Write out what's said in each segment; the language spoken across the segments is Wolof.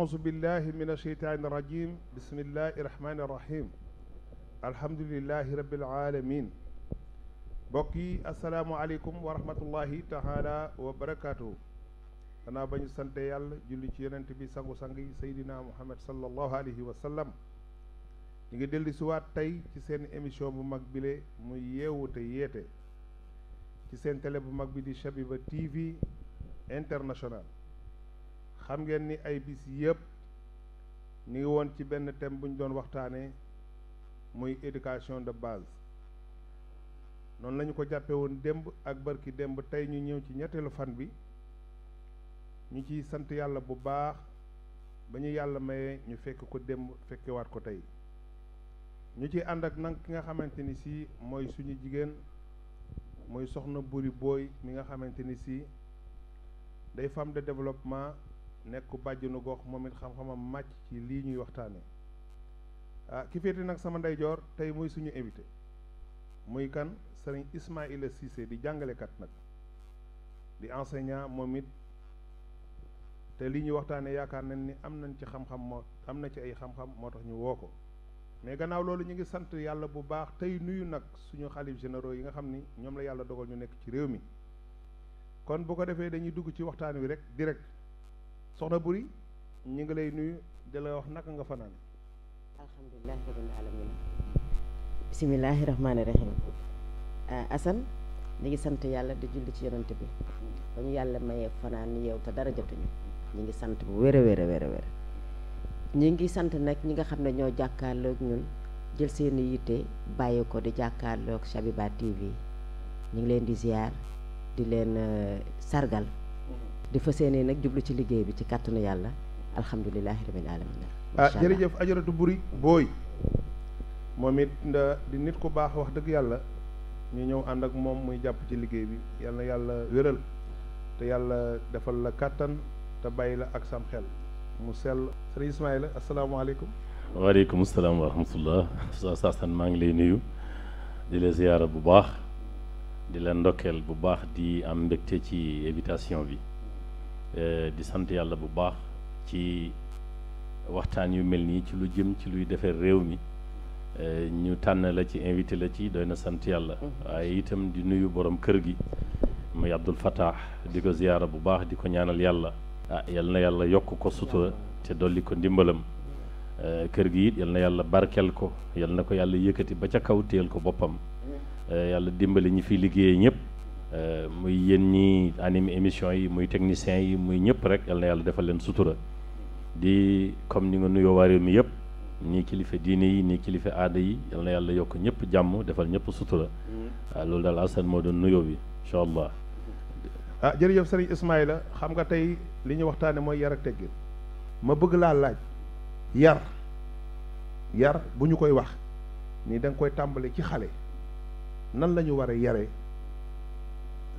أعوذ بالله من الشيطان الرجيم بسم الله الرحمن الرحيم الحمد لله رب العالمين بوكي السلام عليكم ورحمة الله تعالى وبركاته أنا بني سنت يال جولي ci yonent bi sangu sangi Seydina Muhammad sallallahu alayhi wa sallam ñi ngi dellu si waat tey ci seen émission bu mag bile muy yeewu te yeete ci seen télé bu mag bi di Shabiba TV International xam ngeen ni ay bis yëpp ñu ngi woon ci benn thème bu ñu doon waxtaanee muy éducation de base noonu la ñu ko jàppee woon démb ak barki démb tey ñu ñëw ci ñetteelu fan bi ñu ciy sant yàlla bu baax ba ñu yàlla mayee ñu fekk ko démb fekkewaat ko tey ñu ci ànd ak nag ki nga xamante ni si mooy suñu jigéen mooy soxna Buri Booy mi nga xamante ni si day femme de développement nekk bàjjenu gox moom it xam-xamam màcc ci lii ñuy waxtaane ki féete nag sama ndeyjoor tey muy suñu invité muy kan sëriñ Ismaïla Cissé di jàngalekat nag di enseignant moom it te lii ñuy waxtaane yaakaar nañ ni am nañ ci xam-xam am na ci ay xam-xam moo tax ñu woo ko mais gannaaw loolu ñu ngi sant yàlla bu baax tey nuyu nag suñu xalif généraux yi nga xam ni ñoom la yàlla dogal ñu nekk ci réew mi kon bu ko defee dañuy dugg ci waxtaan wi rek direct soxna Buri ñu ngi lay nuyu di la wax naka nga fanaan alhamdulilahi rabbil alamin bisimilahi rahmaani rahim Assane ñu ngi sant yàlla di julli ci yonent bi ba ñu yàlla mayee fanaan yeew te dara jotuñu ñu ngi sant bu wér a wér a wér a wér ñu ngi sant nag ñi nga xam ne ñoo jàkkaarloog ñun jël seeni yitte bàyyi ko di jàkkaarloog Shabiba TV ñu ngi leen di ziar di leen sargal di fa seeni nag jublu ci liggéey bi ci kàttanu yàlla alhamdulilahi rabbil alamin jërëjëf ajaratu Buri Booy moom it di nit ku baax wax dëgg yàlla ñu ñëw ànd ak moom muy jàpp ci liggéey bi yal na yàlla wéral te yàlla defal la kàttan te bàyyi la ak sam xel mu sell sëriñ Ismaïla asalaamaaleykum. waaleykum salaam wa rahmatullah saasan maa ngi lay nuyu di la ziyaara bu baax di la ndokkeel bu baax di am mbégte ci invitation bi di sant yàlla bu baax ci waxtaan yu mel nii ci lu jëm ci luy defar réew mi ñu tànn la ci invité la ci doy na sant yàlla waaye itam di nuyu borom kër gi muy Abdul Fattah di ko ziyaara bu baax di ko ñaanal yàlla yal na yàlla yokk ko sutura te dolli ko ndimbalam kër gi it yal na yàlla barkel ko yal na ko yàlla yëkkati ba ca kaw téel ko boppam yàlla dimbali ñi fi liggéeyee ñëpp muy yéen ñi anime émission yi muy techniciens yi muy ñëpp rek yal na yàlla defal leen sutura di comme ni nga nuyoo waa réew mi yëpp ñii kilifa diine yi nii kilifa aada yi yal na yàlla yokk ñëpp jàmm defal ñëpp sutura loolu daal Assane moo doon nuyoo bi incha allah. jërëjëf sëriñ Ismaïla xam nga tey li ñu waxtaane mooy yar ak teggin ma bëgg laa laaj yar bu ñu koy wax ni da nga koy tàmbale ci xale nan la ñu war a yare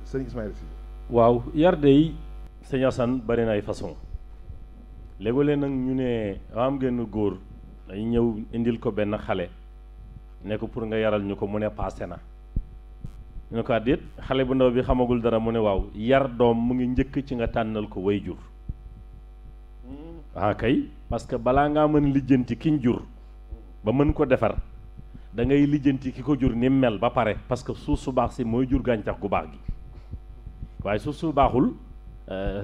sëriñ Ismaïla si waaw yar day sëñ Assane bari na ay façon léeg-léeg nag ñu ne am genn góor dañu ñëw indil ko benn xale ne ko pour nga yaral ñu ko mu ne paase na ñu ne ko déet xale bu ndaw bi xamagul dara mu ne waaw yar doom mu ngi njëkk ci nga tànnal ko way jur kay parce que balaa ngaa mën lijjanti kiñ jur ba mën ko defar da ngay lijjanti ki ko jur ni mel ba pare parce que suuf su baax si mooy jur gàncax gu baax gi waaye suuf su baaxul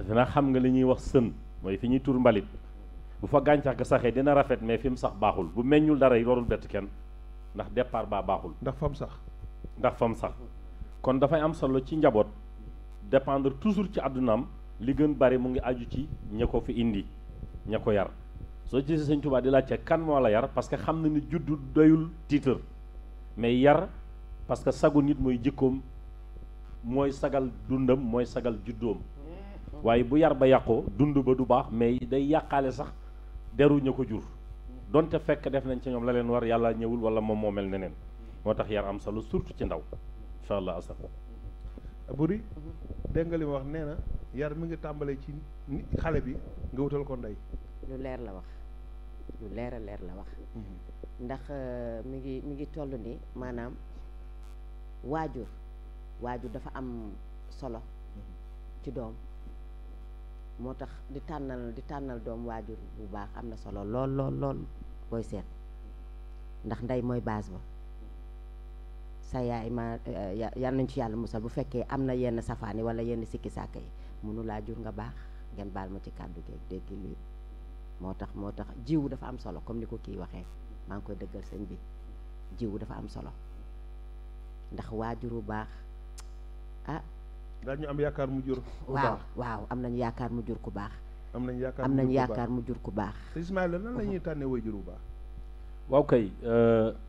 dina xam nga li ñuy wax sën mooy fi ñuy tur mbalit bu fa gàncax ga saxee dina rafet mais fi mu sax baaxul bu meññul dara yi warul bett kenn ndax départ baa baaxul ndax fam sax kon dafay am solo ci njaboot dépendre toujours ci àddunaam li gën bari mu ngi aju ci ña ko fi indi ña ko yar soo gisee Sëñ Tuubaa di laajte kan moo la yar parce que xam na ni juddu doyul titre mais yar parce que sagu nit mooy jikkoom mooy sagal dundam mooy sagal juddoom waaye bu yar ba yàqoo dund ba du baax mais day yàqaale sax deru ña ko jur donte fekk def nañ ci ñoom la leen war yàlla ñëwul wala moom moo mel neneen moo tax yar am solo surtout ci ndaw incha allah asa Buri dégg nga li ma wax nee na yar mi ngi tàmbalee ci xale bi nga wutal ko ndey lu leer la wax lu leer a leer la wax ndax mi ngi toll ni maanaam waajur dafa am solo ci doom moo tax di tànnal doom waajur bu baax am na solo lool lool lool booy seet ndax ndey mooy base ba sa yaay ma yal nañ ci yàlla musal bu fekkee am na yenn safaani wala yenn sikki sàkk yi mënu laa jur nga baax ngeen baal ma ci kàddu gi dégg li moo tax jiwu dafa am solo comme ni ko kii waxee maa ngi koy dëggal sëñ bi jiwu dafa am solo ndax waajur bu baax dañu am yaakaar mu jur ku waaw baax waaw am nañu yaakaar mu jur ku baax am nañu yaakaar am nañu yaakaar mu jur ku baax te Ismaïla nan la ñuy tànnee waajur bu baax waaw kay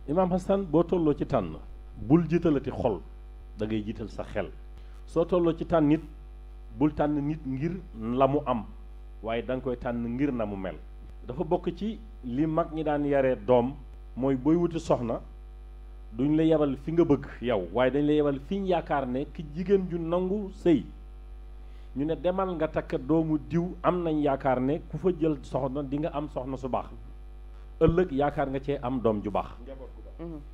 Imam Hassan boo tolloo ci tànn bul jiitalati xol da ngay jiital sa xel soo tolloo ci tànn nit bul tànn nit ngir la mu am waaye da nga koy tànn ngir na mu mel dafa bokk ci li mag ñi daan yaree doom mooy booy wuti soxna duñ la yebal fi nga bëgg yow waaye dañ la yebal fi ñu yaakaar ne ki jigéen ju nangu sëy ñu ne demal nga takk doomu diw am nañ yaakaar ne ku fa jël soxna di nga am soxna su baax ëllëg yaakaar nga cee am doom ju baax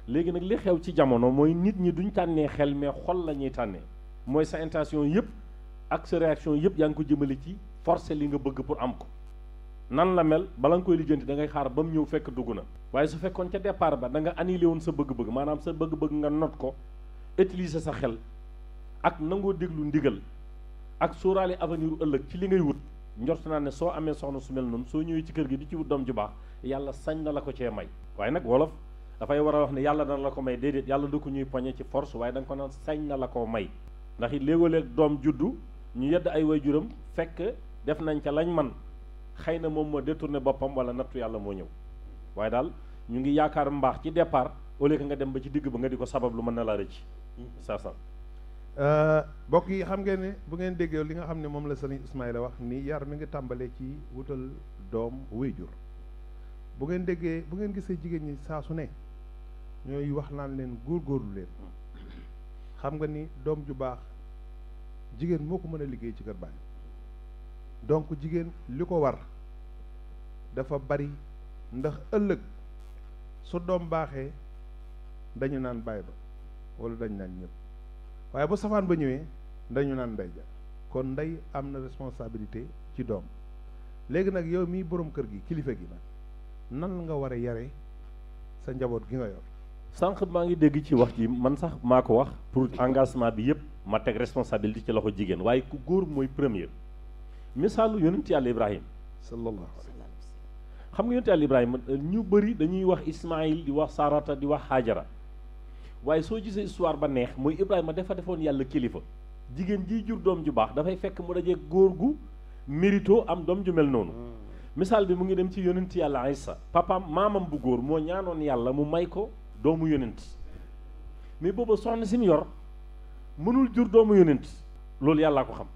léegi nag li xew ci jamono mooy nit ñi duñ tànnee xel mais xol la ñuy tànnee mooy sa intention yëpp ak sa réaction yëpp yaa ngi ko jëmale ci forcer li nga bëgg pour am ko nan la mel bala nga koy lijjanti da ngay xaar ba mu ñëw fekk dugg na waaye su fekkoon ca départ ba da nga annulé woon sa bëgg-bëgg maanaam sa bëgg-bëgg nga not ko utiliser sa xel ak nangoo déglu ndigal ak sóoraale avenir u ëllëg ci li ngay wut njort naa ne soo amee soxna su mel noonu soo ñëwee ci kër gi di ci wut doom ju baax yàlla sañ na la ko cee may waaye nag wolof dafay war a wax ne yàlla dana la ko may déedéet yàlla du ko ñuy poñe ci force waaye da nga ko naan sañ na la ko may ndax it léegoo-léeg doom juddu ñu yedd ay waajuram fekk def nañ ca lañ man xëy na moom moo détourné boppam wala nattu yàlla moo ñëw waaye daal ñu ngi yaakaar mbaax ci départ au lieu que nga dem ba ci digg ba nga di ko sabab lu mën na laa rëcc saa mbokk yi xam ngeen ne bu ngeen déggee li nga xam ne moom la sëriñ Ismaïla wax ni yar mi ngi tàmbalee ci wutal doom waajur bu ngeen déggee bu ngeen gisee jigéen ñi saa su ne ñooy wax naan leen góorgóorlu leen xam nga ni doom ju baax jigéen moo ko mën a liggéey ci kër baay donc jigéen li ko war dafa bari ndax ëllëg su doom baaxee dañu naan baay ba wala dañu naan ñëpp waaye bu safaan ba ñëwee dañu naan ndey ja kon ndey am na responsabilité ci doom léegi nag yow mii boroom kër gi kilifa gi nag nan nga war a yare sa njaboot gi nga yor sànq maa ngi dégg ci wax ji man sax maa ko wax pour engagement bi yëpp ma teg responsabilité ci loxo jigéen waaye ku góor mooy première misaalu yonent yàlla Ibrahima sallallahu alayhi xam nga yonent yàlla Ibrahima ñu bëri dañuy wax Ismaïl di wax Sarata di wax Hajara waaye soo gisee histoire ba neex mooy Ibrahima dafa defoon yàlla kilifa jigéen jiy jur doom ju baax dafay fekk mu dajee góor gu mérito am doom ju mel noonu misaal bi mu ngi dem ci yonent yàlla Isa papaam maamam bu góor moo ñaanoon yàlla mu may ko doomu yonent mais booba soxna si mu yor mënul jur doomu yonent loolu yàllaa ko xam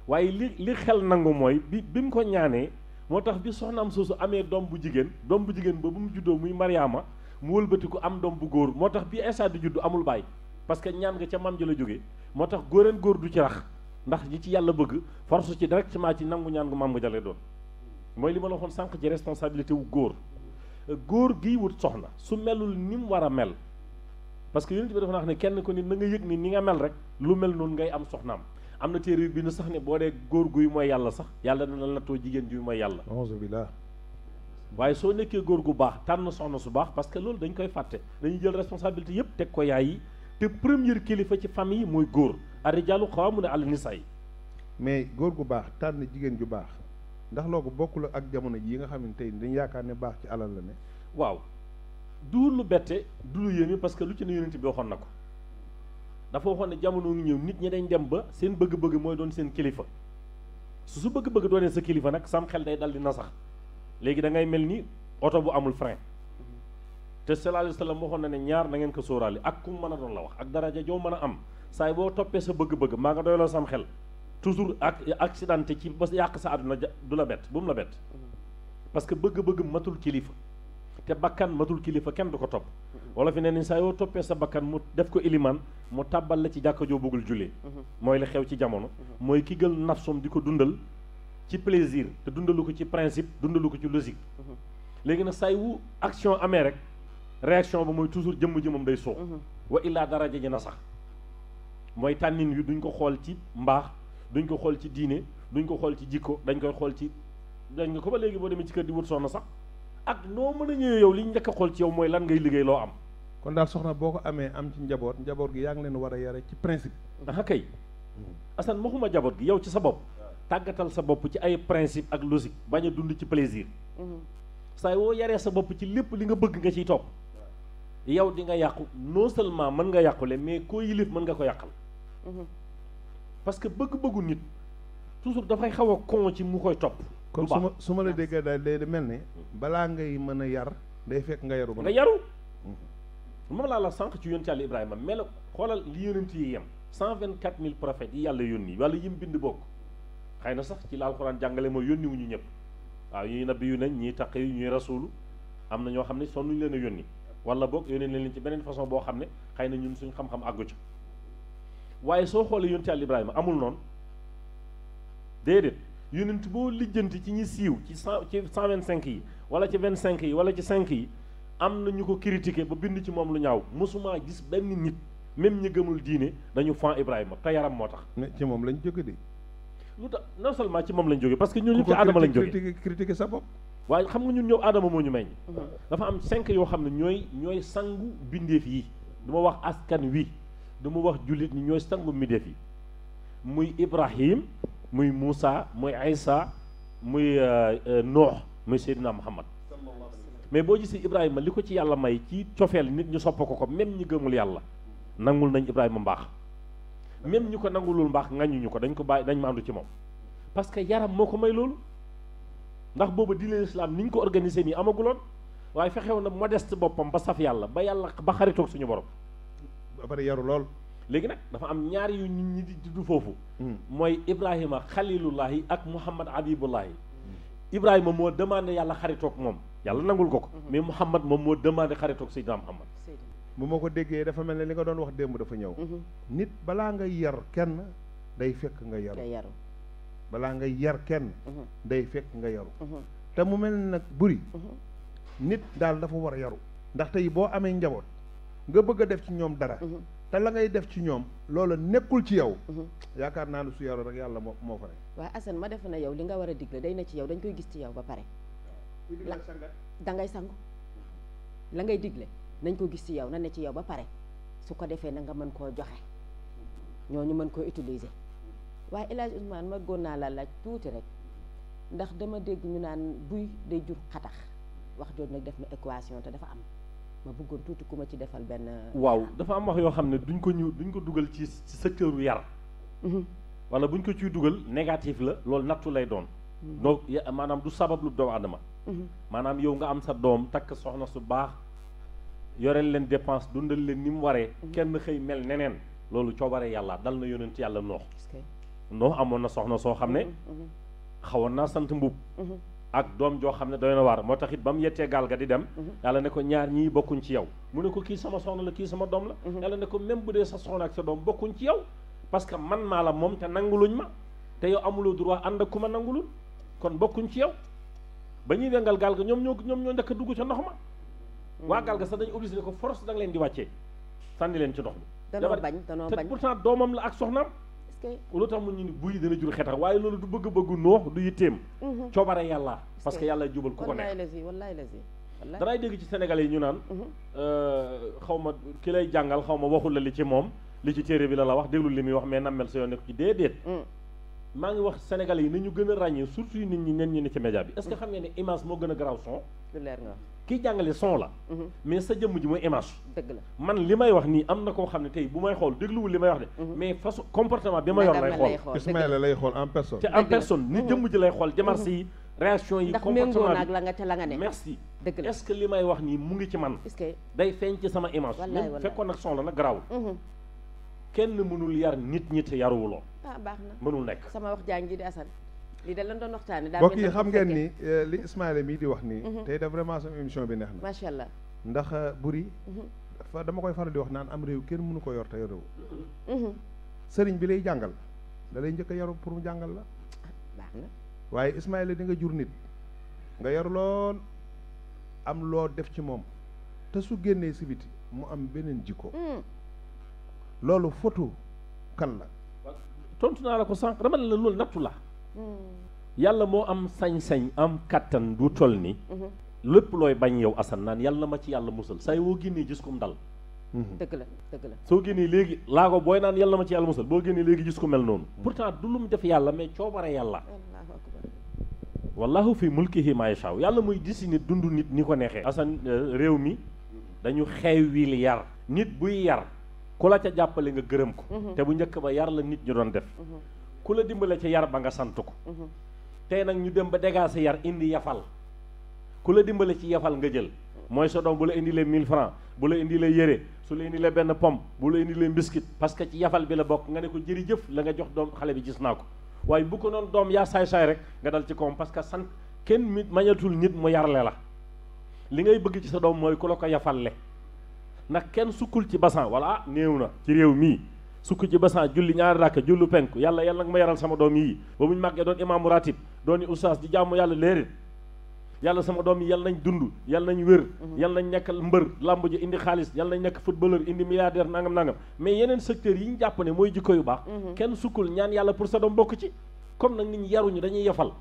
waaye li xel nangu mooy bi mu ko ñaanee moo tax bi soxnaam soosu amee doom bu jigéen ba bu mu juddoo muy Mariama mu wëlbati ko am doom bu góor moo tax bi Isa di juddu amul baay parce que ñaan nga ca maam ji la jógee moo tax góoreen góor du ci rax ndax ñi ci yàlla bëgg force ci directement ci nangu ñaan gu maam nga jale doon mooy li ma la waxoon sànq ci responsabilité wu góor giy wut soxna su melul ni mu war a mel parce que yonent bi dafa wax ne kenn ko nit na nga yëg ni nga mel rek lu mel noonu ngay am soxnaam am na téere bi nu sax ne boo dee góor guy mooy yàlla sax yàlla dana la nattoo jigéen juy mooy yàlla auzu billah waaye soo nekkee góor gu baax tànn soxna su baax parce que loolu dañ koy fàtte dañuy jël responsabilité yëpp teg ko yaay yi te première kilifa ci famille mooy góor ar-rijaalu qawwaamuuna ala nisaa yi mais góor gu baax tànn jigéen ju baax ndax loolu bokkul ak jamono ji nga xam ne tey dañu yaakaar ne baax ci alal la ne waaw du lu bette du lu yéeme parce que lu ci ne yonent bi waxoon na ko dafa waxoon ne jamono ngi ñëw nit ñi dañ dem ba seen bëgg-bëgg mooy doon seen kilifa su bëgg-bëgg doonee sa kilifa nag sam xel day dal di nasax léegi da ngay mel ni oto bu amul frein te sallallahu alayhi wa sallam waxoon na ne ñaar na ngeen ko sóoraale ak ku mën a doon la wax ak daraja joo mën a am saay boo toppee sa bëgg-bëgg maa nga doyloo sam xel toujours ak accidenté ci ba yàq sa àdduna du la bett bu mu la bett parce que bëgg-bëgg matul kilifa te bakkan matul kilifa kenn du ko topp wala fi ne ni saa yoo toppee sa bakkan mu def ko ilimaan mu tàbbal la ci jàkka joo bëggul jullee mooy la xew ci jamono mooy ki gël nafsom di ko dundal ci plaisir te dundalu ko ci principe dundalu ko ci logique léegi nag saay wu action amee rek réaction ba mooy toujours jëmm-jëmmam day suux wa illaa daraja ji na sax mooy tànnin wi duñ ko xool ci mbaax duñ ko xool ci diine duñ ko xool ci jikko dañ koy xool ci dañ nga ko ba léegi boo demee ci kër di wut soxna sax ak noo mën a ñëwee yow li ñu njëkk a xool ci yow mooy lan ngay liggéey loo am. kon daal soxna boo ko amee am ci njaboot gi yaa ngi leen war a yare ci principe. ah kay Assane waxuma njaboot gi yow ci sa bopp tàggatal sa bopp ci ay principe ak logique bañ a dund ci plaisir. saa woo yaree sa bopp ci lépp li nga bëgg nga ciy topp yow di nga yàqu non seulement mën nga yàqule mais koo yilif mën nga ko yàqal. parce que bëgg-bëggu nit toujours dafay xaw a con ci mu koy topp. kon su ma la déggee daal day mel ne balaa ngay mën a yar day fekk nga yaru ba nga yaru moom laa la sànq ci yonent yàlla Ibrahima melo xoolal li yonent yi yem 124 000 prophètes yi yàlla yónni wala yim bind bokk xëy na sax ci la alxuraan jàngale mooy yónni wu ñu ñëpp waaw ñuy nabi yu nañ ñuy taq yu ñuy rasuulu am na ñoo xam ne sonnuñu leen a yónni wala boog yónnee leen ci beneen façon boo xam ne xëy na ñun suñ xam-xam àggu ca waaye soo xoolee yonent yàlla Ibrahima amul noonu déedéet yonent boo lijjanti ci ñi siiw ci 125 yi wala ci 25 yi wala ci 5 yi am na ñu ko critiqué ba bind ci moom lu ñaaw mosuma gis benn nit même ñi gëmul diine dañu fan Ibrahima te yaram moo tax. ne ci moom lañ jóge de. lu tax non seulement ci moom lañ jóge parce que ñun ñëpp ci aadama lañ jóge critiqué sa bopp. waaye xam nga ñun ñëw aadama moo ñu meññ. dafa am 5 yoo xam ne ñooy sangu bindeef yi du ma wax askan wi du ma wax jullit ñi ñooy sangu bindeef yi muy Ibrahim muy Moussa muy Aïssa muy Noox muy Seydina Muhammad mais boo gisee Ibrahima li ko ci yàlla may ci cofeel nit ñu sopp ko même ñi gëmul yàlla nangul nañ Ibrahima mbaax même ñu ko nangulul mbaax ngañuñu ko dañ ko bàyyi dañ maandu ci moom parce que yaram moo ko may loolu ndax booba diine islam ni ñu ko organisé nii amaguloon waaye fexew na modeste boppam ba saf yàlla ba yàlla ba xaritoog suñu borom ba pare yaru lool. léegi nag dafa am ñaar yu nit ñi di tudd foofu mooy Ibrahima xalilullahi ak Muhammad habibullahi Ibrahima moo demandé yàlla xaritoog moom yàlla nangul ko mais Muhammad moom moo demandé xaritoog Seydina Muhammad bu ma ko déggee dafa mel ne li nga doon wax démb dafa ñëw nit balaa nga yar kenn day fekk nga yaru balaa nga yar kenn day fekk nga yaru te mu mel ne nag buri nit daal dafa war a yaru ndax tey boo amee njaboot nga bëgg a def ci ñoom dara te la ngay def ci ñoom loola nekkul ci yow yaakaar naa ne su yaru rek yàlla moo fa ne waaye Assane ma def na yow li nga war a digle day na ci yow dañ koy gis ci yow ba pare da ngay sangu la ngay digle nañ ko gis ci yow na ne ci yow ba pare su ko defee na nga mën koo joxe ñooñu mën koo utiliser waaye El Hadj Ousmane ma góon naa la laaj tuuti rek ndax dama dégg ñu naan buy day jur xatax wax jooju nag def na équation te dafa am ma bëggoon tuuti ku ma ci defal benn. waaw dafa am wax yoo xam ne duñ ko dugal ci secteur yar. wala buñ ko ciy dugal négatif la loolu nattu lay doon. donc maanaam du sabab lu doomu aadama. maanaam yow nga am sa doom takk soxna su baax yoreel leen dépense dundal leen ni mu waree. kenn xëy mel neneen loolu coobare yàlla dal na yonent yàlla noox. noox amoon na soxna soo xam ne. xawoon naa sant mbub. ak doom joo xam ne doy na waar moo tax it ba mu yettee gaal ga di dem yàlla ne ko ñaar ñii bokkuñ ci yow mu ne ko kii sama soxna la kii sama doom la yàlla ne ko même bu dee sa soxna ak sa doom bokkuñ ci yow parce que man maa la moom te nanguluñ ma te yow amuloo droit ànd ak ku ma nangulul kon bokkuñ ci yow ba ñuy wengal gaal ga ñoom ñoo njëkk a dugg ca ndox ma waa gaal ga sax dañu obligé ne ko force da nga leen di wàccee sànni leen ci ndox mi danoo bañ te pourtant doomam la ak soxnaam lu tax mu ñu ni buy dana jur xetax waaye loolu du bëgg-bëggu noox du yitteem coobare yàlla parce que yàlla jubal ku ko nekk wallaay danay dégg ci sénégalais yi ñu naan xaw ma ki lay jàngal xaw ma waxul la li ci moom li ci téere bi la wax déglu li muy wax mais nammel sa yoon nekk ci déedéet maa ngi wax sénégalais yi nañu gën a ràññee surtout nit ñi nen ñi ne ci média bi est-ce que xam ngeen ne image moo gën a garaaw son lu leer nga kii jàngale son la mais sa jëmm ji mooy image dëgg la man li may wax nii am na koo xam ne tey bu may xool dégluwul li may wax de mais façon comportement bi ma yor lay xool Ismaïla lay xool en personne te en personne ni jëmm ji lay xool démarche yi réaction yi comportement ndax la nga ca la nga ne merci dëgg la est-ce que li may wax nii mu ngi ci man est-ce que day feeñ ci sama image même fekkoon nag son la nag garaawul kenn mënul yar nit ñi te yaruwuloo baax na mënul nekk sama wax jàng ji di Assane lii da lan doon waxtaane daal mbokk yi xam ngeen ni li Ismaïla mii di wax nii tey da vraiment sama émission bi neex na macha allah ndax buri dafa dama koy faral di wax naan am réew kenn mënu ko yor te yorewu sëriñ bi lay jàngal da lay njëkk a yaru pour mu jàngal la baax na waaye Ismaïla di nga jur nit nga yaru lool am loo def ci moom te su génnee si biti mu am beneen jikko loolu photo kan la tontu naa la ko sànq dama ne la loolu nattu la yàlla moo am sañ-sañ am kattan du toll ni lépp looy bañ yow Assane naan yàlla na ma ci yàlla musal saa woo génnee gis kum dal. dëgg la dëgg la. soo génnee léegi laago booy naan yàlla na ma ci yàlla musal boo génnee léegi gis ko mel noonu. pourtant du lu mu def yàlla mais coobare yàlla. wallahu fi mulkihi ma yashaa yàlla muy décider dund nit ni ko neexee. Assane réew mi dañu xeewil yar. nit buy yar ku la ca jàppale nga gërëm ko. te bu njëkk ba yar la nit ñu doon def. ku la dimbale ca yar ba nga sant ko. tey nag ñu dem ba dégaase yar indi yafal. ku la dimbale ci yafal nga jël mooy sa doom bu la indilee 1000 francs bu la indilee yére su la indilee benn pomme bu la indilee biscuit parce que ci yafal bi la bokk nga ne ko jërëjëf la nga jox doom xale bi gis naa ko waaye bu ko noonu doom yaa saay-saay rek nga dal ci kawam parce que sant kenn mit mañatul nit mu yarle la li ngay bëgg ci sa doom mooy ku la ko yafalle ndax kenn sukkul ci basan wala néew na ci réew mii sukk ci basan julli ñaari rakka jullu penku yàlla nag ma yaral sama doom yii ba muñ màggee doon imaamu ratib dooni oustaz di jàmm yàlla léerit yàlla sama doom yi yàlla nañ dund yàlla nañ wér yàlla nañ nekk mbër làmb ji indi xaalis yàlla nañ nekk footballeur indi milliardaire nangam mais yeneen secteurs yi ñu jàpp ne mooy jikko yu baax kenn sukkul ñaan yàlla pour sa doom bokk ci comme nag nit ñi yaruñu dañuy yafal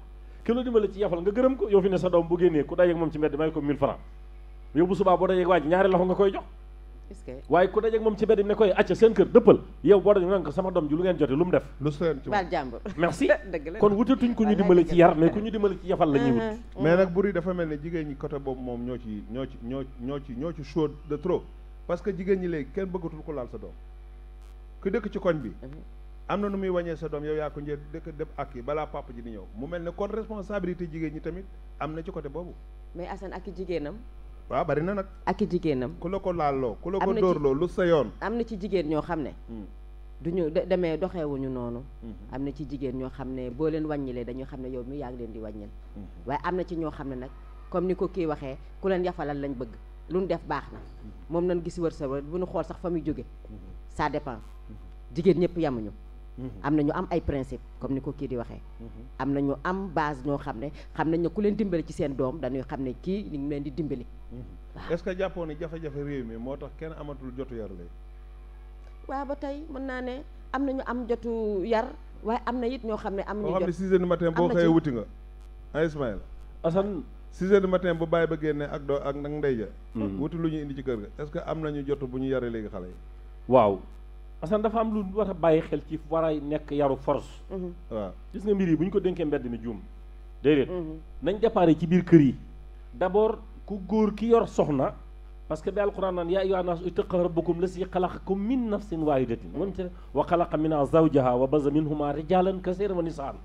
ki la dimbale ci yafal nga gërëm ko yow fi ne sa doom bu génnee ku dajeeg moom ci mbedd may ko 1000 francs yow bu subaa boo dajeeg waa ji ñaari loxo nga koy jox waaye ku dajeeg moom ci mbedd ne koy acca seen kër dëppal yow boo dajeeg nga ko sama doom ji lu ngeen jote lu mu def lu seen ci baal jàmbur merci kon wutatuñ ku ñu dimbale ci yar mais ku ñu dimbale ci yafal la ñuy wut mais nag buri dafa mel ne jigéen ñi côté boobu moom ñoo ci chaud de trop parce que jigéen ñi léegi kenn bëggatul ko laal sa doom ku dëkk ci koñ bi am na nu muy wàññee sa doom yow yaa ko njëkk dëkk def ak yi balaa papa ji di ñëw mu mel ne kon responsabilité jigéen ñi tamit am na ci côté boobu mais Assane ak i jigéenam waaw bari na nag ak i jigéenam ku la ko laalloo ku la ko dóorloo lu sa yoon am na ci jigéen ñoo xam ne duñu demee doxeewuñu noonu am na ci jigéen ñoo xam ne boo leen wàññilee dañu xam ne yow mi yaa ngi leen di wàññil waaye am na ci ñoo xam ne nag comme ni ko kii waxee ku leen yafalal lañ bëgg lu ñu def baax na moom nañ gis wër sa wër bu ñu xool sax fa muy jóge ça dépend jigéen ñëpp yamuñu am na ñu am ay principe comme ni ko kii di waxee am na ñu am base ñoo xam ne xam nañ ne ku leen dimbali ci seen doom dañuy xam ne kii ni ngi leen di dimbali waaw est-ce que jàppoo ni jafe-jafe réew mi moo tax kenn amatul jotu yar léegi waaw ba tey mën naa ne am na ñu am jotu yar waaye am na it ñoo xam ne am ñu boo xam ne 6 heures du matin boo xëyee wuti nga ay Ismaïla Assane 6 heures du matin bu bàyyi ba génne ak doo ak nag ndey ja wuti lu ñu indi ci kër ga est-ce que am nañu jotu bu ñu yaree léegi xale yi waaw Assane dafa am lu war a bàyyi xel ci war a nekk yaru force waaw gis nga mbir yi bu ñu ko dénkee mbedd mi juum déedéet nañ déparé ci biir kër yi d'abord ku góor ki yor soxna parce que bi alquran naan yaa ayyuhan naas ittaqu rabbakum lasi xalaqakum min nafsin waahidatin mun ci wa xalaqa minha zawjaha wa baza minhuma rijalan kasiran wa nisaan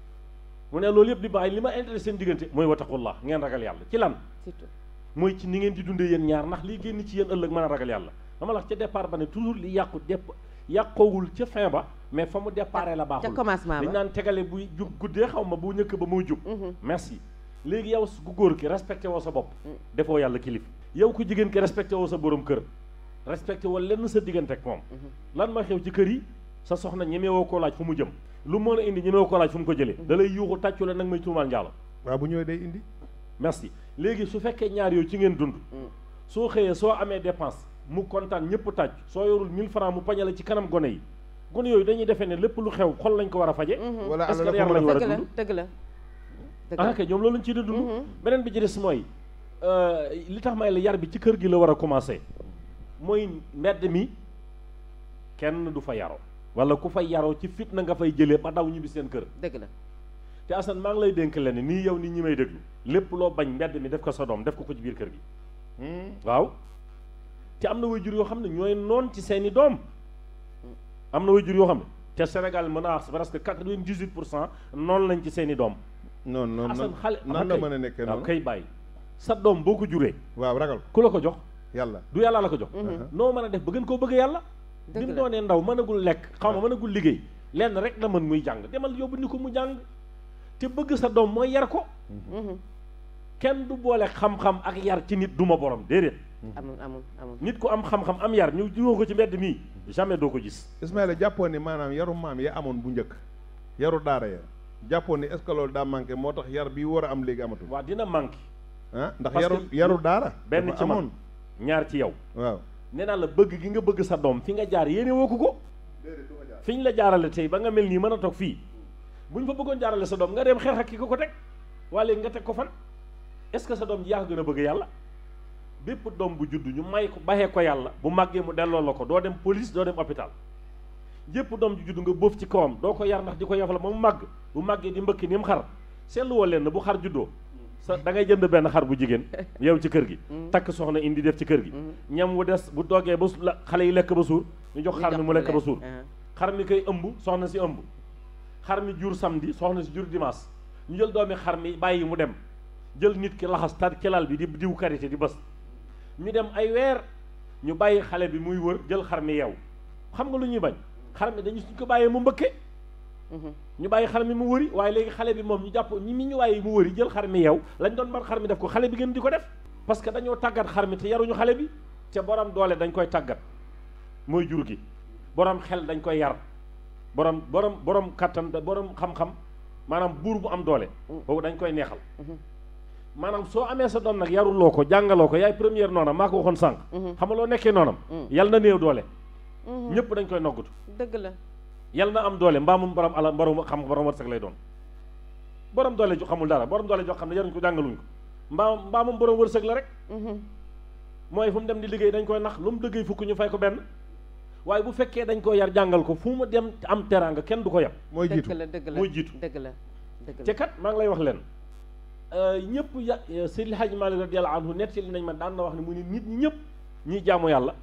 mu ne loolu yëpp di bàyyi li ma intéressé seen diggante mooy wattaqullah ngeen ragal yàlla ci lan surtout mooy ci ni ngeen di dundee yéen ñaar ndax lii génn ci yéen ëllëg mën a ragal yàlla dama la wax ca départ ba ne toujours li yàqoowul ca fin ba mais fa mu déparé la baaxul ca commencement ba dañ naan tegale buy jub guddee xaw ma bu njëkk ba muy jub merci léegi yow ku góor ki respecté woo sa bopp defoo yàlla kilif yow ku jigéen ki respecté woo sa borom kër respecté woo lenn sa diggante ak moom lan ma xew ci kër yi sa soxna ñemewoo koo laaj fu mu jëm lu mën a indi ñemewoo koo laaj fu mu ko jëlee da lay yuuxu tàccu la nag may tuumaal njaalo waaw bu ñëwee day indi merci léegi su fekkee ñaar yooyu ci ngeen dund soo xëyee soo amee dépense mu kontaan ñëpp tàcc soo yorul 1000 francs mu pañale ci kanam gone yi gone yooyu dañuy defee ne lépp lu xew xol lañ ko war a faje wala est-ce que yar lañ war a dund dëgg la ah kay ñoom loolu lañ ciy dund beneen bi ci des mooy li tax may la yar bi ci kër gi la war a commencer mooy mbedd mi kenn du fa yaroo wala ku fay yaroo ci fitna nga fay jëlee ba daw ñibbi seen kër dëgg la te Assane maa ngi lay dénk leen nii yow nit ñi may déglu lépp loo bañ mbedd mi def ko sa doom def ko ci biir kër gi waaw te am na waajur yoo xam ne ñooy noon ci seeni doom am na waajur yoo xam ne te Sénégal mën a wax presque 98% noonu lañ ci seeni doom non Assane xale nan la mën a nekkee waaw noonu kay bàyyi sa doom boo ko juree waaw ragal ku la ko jox yàlla du yàlla la ko jox noo mën a def ba gën koo bëgg yàlla bi mu doonee ndaw mënagul lekk xaw ma mënagul liggéey lenn rek la mën muy jàng demal yóbbu ni ko mu jàng te bëgg sa doom mooy yar ko kenn du boole xam-xam ak yar ci nit duma borom déedéet amul nit ku am xam-xam am yar ñu jiwoo ko ci mbedd mii jamais doo ko gis Ismaïla jàppoon ni maanaam yaru maam ya amoon bu njëkk yaru daara ya jàppoon ni est-ce que loolu daa manqué moo tax yar bi war a am léegi amatul waa dina manqué ah ndax parce que yaru daara benn dafa ci man amoon ñaar ci yow waaw nee naa la bëgg gi nga bëgg sa doom fi nga jaar yéene woo ko fi ñu la jaarale tey ba nga mel nii mën a toog fii bu ñu fa bëggoon jaarale sa doom nga dem xeex ak ki ko teg waaye léegi nga teg ko fan est-ce que sa doom ji yaa gën a bëgg yàlla bépp doom bu judd ñu may ko baxee ko yàlla bu màggee mu delloo la ko doo dem police doo dem hôpital yépp doom ju judd nga bóof ci kawam doo ko yar ndax di ko yafal ba mu màgg bu màggee di mbëkki ni mu xar seetlu woo leen bu xar juddoo sa da ngay jënd benn xar bu jigéen yow ci kër gi takk soxna indi def ci kër gi ñam wu des bu doogee ba xale yi lekk ba suur ñu jox xar mi mu lekk ba suur xar mi koy ëmb soxna si ëmb xar mi jur samedi soxna si jur dimanche ñu jël doomi xar mi bàyyi mu dem jël nit ki laxas tar ci lal bi di diw karité di bës ñu dem ay weer ñu bàyyi xale bi muy wër jël xar mi yeew xam nga lu ñuy bañ xar mi dañu suñ ko bàyyee mu mbëkke ñu bàyyi xar mi mu wëri waaye léegi xale bi moom ñu jàpp ñi mi ñu bàyyi mu wëri jël xar mi yeew lañ doon bar xar mi def ko xale bi gën di ko def parce que dañoo tàggat xar mi te yaruñu xale bi te borom doole dañ koy tàggat mooy jur gi borom xel dañ koy yar borom kattan borom xam-xam maanaam buur bu am doole boobu dañ koy neexal maanaam soo amee sa doom nag yaruloo ko jàngaloo ko yaay première noonam maa ko waxoon sànq xam nga loo nekkee noonam yal na néew doole ñëpp dañ koy noggutu dëgg la yal na am doole mbaa moom borom ala borom xam borom wërsëg lay doon borom doole ju xamul dara borom doole joo xam ne yaruñ ko jàngaluñ ko mbaa moom borom wërsëg la rek mooy fu mu dem di liggéey dañ koy nax lu mu liggéey fukk ñu fay ko benn waaye bu fekkee dañ ko yar jàngal ko fu mu dem am teraanga kenn du ko yab mooy jiitu mooy jiitu dëgg la te kat maa ngi lay wax leen ñëpp Seydi El Hadji Malick radiyallahu anhu nettali nañ ma daan na wax ne mu ni nit ñi ñëpp ñiy jaamu yàlla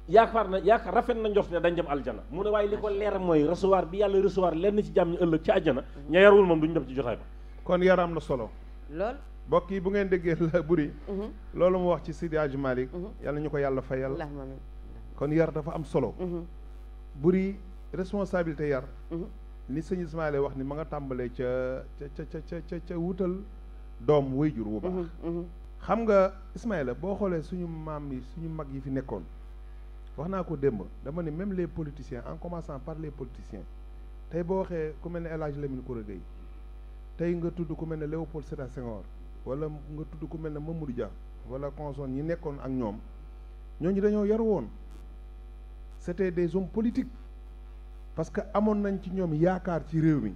yaakaar rafet na njort ne dañ dem aljana mu ne waaye li ko leer mooy recevoir bi yàlla recevoir lenn ci jàmm ñu ëllëg ci àjjana ña yarul moom duñu dem ci jotaay ba kon yar am na solo lool mbokk yi bu ngeen déggee la buri loolu mu wax ci Seydi El Hadji Malick yàlla ñu ko yàlla fayal kon yar dafa am solo buri responsabilité yar ni sëñ Ismaïla wax ni ma nga tàmbalee ca wutal doom wayjur wu baax xam nga Ismaïla boo xoolee suñu maam yi suñu mag yi fi nekkoon wax naa ko démb dama ne même les politiciens en commençant par les politiciens tey boo waxee ku mel ne El Hadji Lamine Koura Gueye tey nga tudd ku mel ne Léopold Sédar Senghor wala nga tudd ku mel ne Mamadou Dia wala consort ñi nekkoon ak ñoom ñooñu dañoo yar woon c'était des hommes politiques parce que amoon nañ ci ñoom yaakaar ci réew mi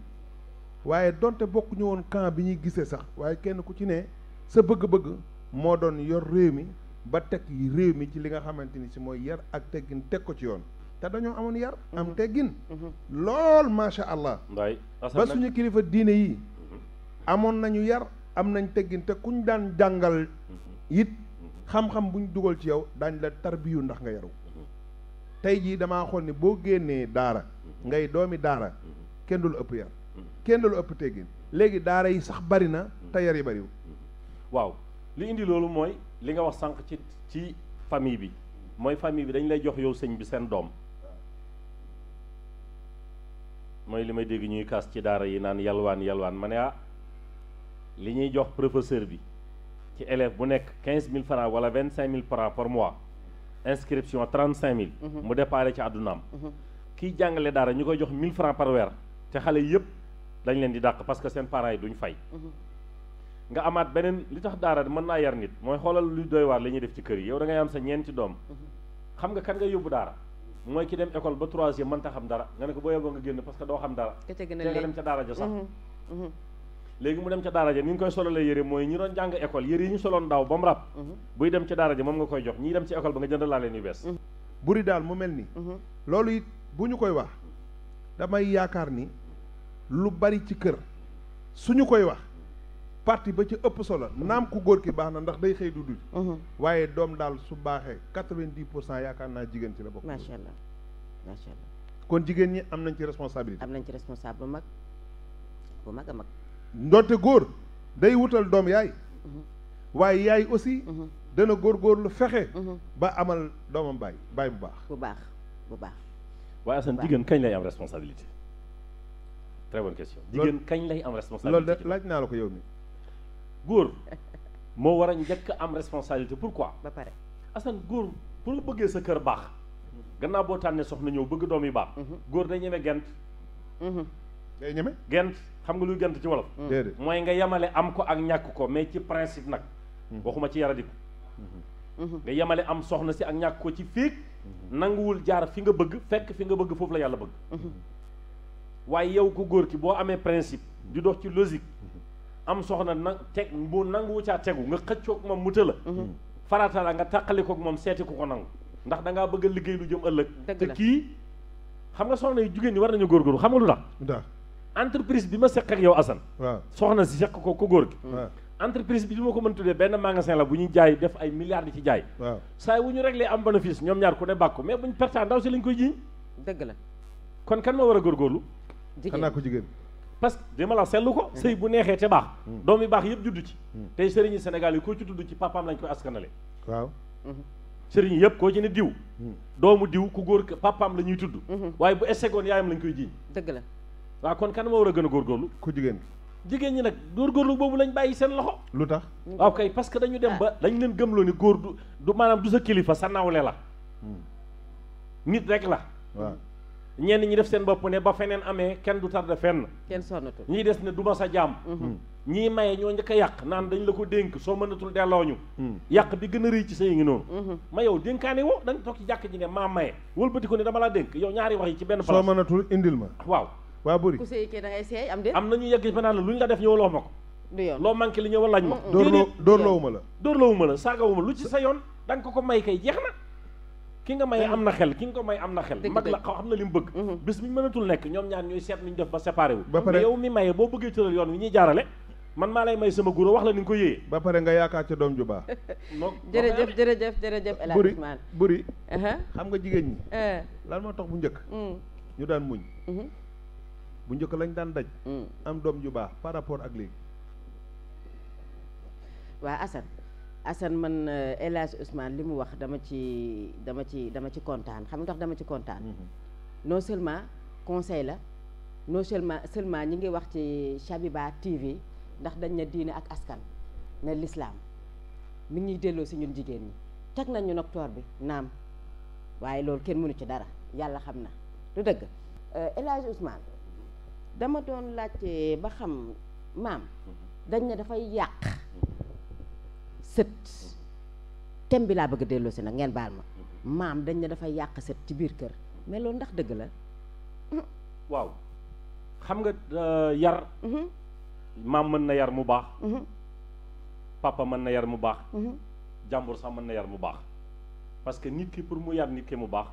waaye donte bokk ñu woon camp bi ñuy gisee sax waaye kenn ku ci ne sa bëgg-bëgg moo doon yor réew mi ba teg réew mi ci li nga xamante ni si mooy yar ak teggin teg ko ci yoon te dañoo amoon yar am teggin lool macha allah ba suñu kilifa diine yi amoon nañu yar am nañ teggin te kuñ daan jàngal it xam-xam buñ dugal ci yow daañ la tarbiyu ndax nga yaru tey jii damaa xool ni boo génnee daara ngay doomi daara kenn du la ëpp yar kenn du la ëpp teggin léegi daara yi sax bari na te yar yi bariwul waaw li indi loolu mooy li nga wax sànq ci famille bi mooy famille bi dañ lay jox yow sëñ bi seen doom mooy li may dégg ñuy kaas ci daara yi naan yalwaan ma ne li ñuy jox professeur bi ci élève bu nekk 15 000 francs wala 25 000 francs par mois inscription 35 000 mu déparé ci àddunaam kiy jàngale daara ñu koy jox 1000 francs par weer te xale yëpp dañ leen di dàq parce que seen parents yi duñ fay nga amaat beneen li tax daara mën naa yar nit mooy xoolal lu doy waar li ñuy def ci kër yi yow da ngay am sa ñeenti doom xam nga kan nga yóbbu daara mooy ki dem école ba 3e mën ta xam dara nga ne ko boo yóbboo nga génn parce que doo xam dara te nga dem ca daara ja sax léegi mu dem ca daara ja ni ñu koy sololee yére mooy ñi doon jàng école yére yi ñu soloon daaw ba mu ràpp buy dem ca daara ja moom nga koy jox ñii dem ci école ba nga jënd laa leen yu bees buri daal mu mel ni loolu it bu ñu koy wax damay yaakaar ni lu bari ci kër suñu koy wax parti ba ci ëpp solo naam ku góor ki baax na ndax day xëy du dul waaye doom daal su baaxee 90% yaakaar naa jigéen ci la bokk macha allah macha allah kon jigéen ñi am nañ ci responsabilité am nañ ci responsable bu mag a mag ndonte góor day wutal doom yaay waaye yaay aussi dana góorgóorlu fexe ba amal doomam baay bu baax waaye Assane jigéen kañ lay am responsabilité très bonne question jigéen kañ lay am responsabilité loolu de laaj naa la ko yow mi góor moo war a njëkk am responsabilité pourquoi ba pare Assane góor pour nga bëggee sa kër baax gannaaw boo tànnee soxna ñëw bëgg doom yi baax góor day ñeme gent day ñeme gent xam nga luy gent ci wolof déedéet mooy nga yemale am ko ak ñàkk ko mais ci principe nag waxuma ci yaradiku nga yemale am soxna si ak ñàkk ko ci féeg nanguwul jaar fi nga bëgg fekk fi nga bëgg foofu la yàlla bëgg waaye yow ku góor ki boo amee principe di dox ci logique am soxna nag teg bu nanguwu caa tegu nga xëccoog moom mu tëla farata la nga tàqalikoog moom seeti ku ko nangu ndax da ngaa bëgg a liggéey lu jëm ëllëg te kii xam nga soxna yi jigéen ñi war nañu góorgóorlu xam nga lu tax entreprise bi ma seq ak yow Assane waaw soxna si seq ko ku góor gi entreprise bi li ma ko mën tuddee benn magasin la bu ñu jaay def ay milliards di ci jaay saa wu ñu réglé am bénéfice ñoom ñaar ku ne bàkku mais buñ perta ndaw si lañ koy jiiñ dëgg la kon kan moo war a góorgóorlu xanaa ko jigéen parce que dama la seetlu ko sëy bu neexee te baax doom yi baax yëpp juddu ci tey sëriñi Sénégal yi koo ci tudd ci papaam lañ koy askanale waaw sëriñ yëpp koo ci ne diw doomu diw ku góor papaam la ñuy tudd waaye bu essegoon yaayam lañ koy jiiñ dëgg la waaw kon kan moo war a gën a góorgóorlu ku jigéen jigéen ñi nag góorgóorlu boobu lañ bàyyi seen loxo lu tax waaw kay parce que dañu dem ba dañ leen gëmloo ni góor du maanaam du sa kilifa sa nawle la nit rek la waaw ñenn ñi def seen bopp ne ba feneen amee kenn du tarde fenn kenn sonnatul ñii des ne du ma sa jaam ñii maye ñoo njëkk a yàq naan dañ la ko dénk soo mënatul delloo ñu yàq bi gën a rëy ci sa yi ngi noonu ma yow dénkaane woo da nga toog ci jàkk ji ne maa maye wëlbati ko ne dama laa dénk yow ñaari wax yi ci benn place soo mënatul indil ma waaw waa bëri ku sëy kii da ngay seey am déet am nañu yegg ba naan la lu ñu la def ñëwaloo ma ko du yoon loo manqué li ñëwal laaj ma dóorloowu la dóorloowu la saagawuma lu ci sa yoon da nga ko may kay jeex na ki nga may am na xel ki nga ko may am na xel mag la xam na li mu bëgg bis mi mënatul nekk ñoom ñaar ñooy seet nuñ def ba séparé wu ba pare yow mi maye boo bëggee tëral yoon wi ñuy jaarale man maa lay may sama guro wax la ni nga ko yéeyee ba pare nga yaakaar ca doom ju baax jërëjëf El Hadj Ousmane buri xam nga jigéen ñi lan moo tax bu njëkk ñu daan muñ bu njëkk lañ daan daj am doom ju baax par rapport ak léegi waa Assane man El Hadj Ousmane li mu wax dama ci kontaan xam nga tax dama ci kontaan non seulement conseil la non seulement ñi ngi wax ci Chabiba TV ndax dañ na diine ak askan ne l'islam mi ngi ñuy delloo si ñun jigéen ñi teg nañ ñu docteur bi naam waaye loolu kenn mënu ci dara yàlla xam na du dëgg El Hadj Ousmane dama doon laajte ba xam maam dañ ne dafay yàq sët thème bi laa bëgg a delloo si nag ngeen baal ma maam dañ ne dafay yàq sët ci biir kër mais loolu ndax dëgg la waaw xam nga yar maam mën na yar mu baax papa mën na yar mu baax jàmbur sax mën na yar mu baax parce que nit ki pour mu yar nit ki mu baax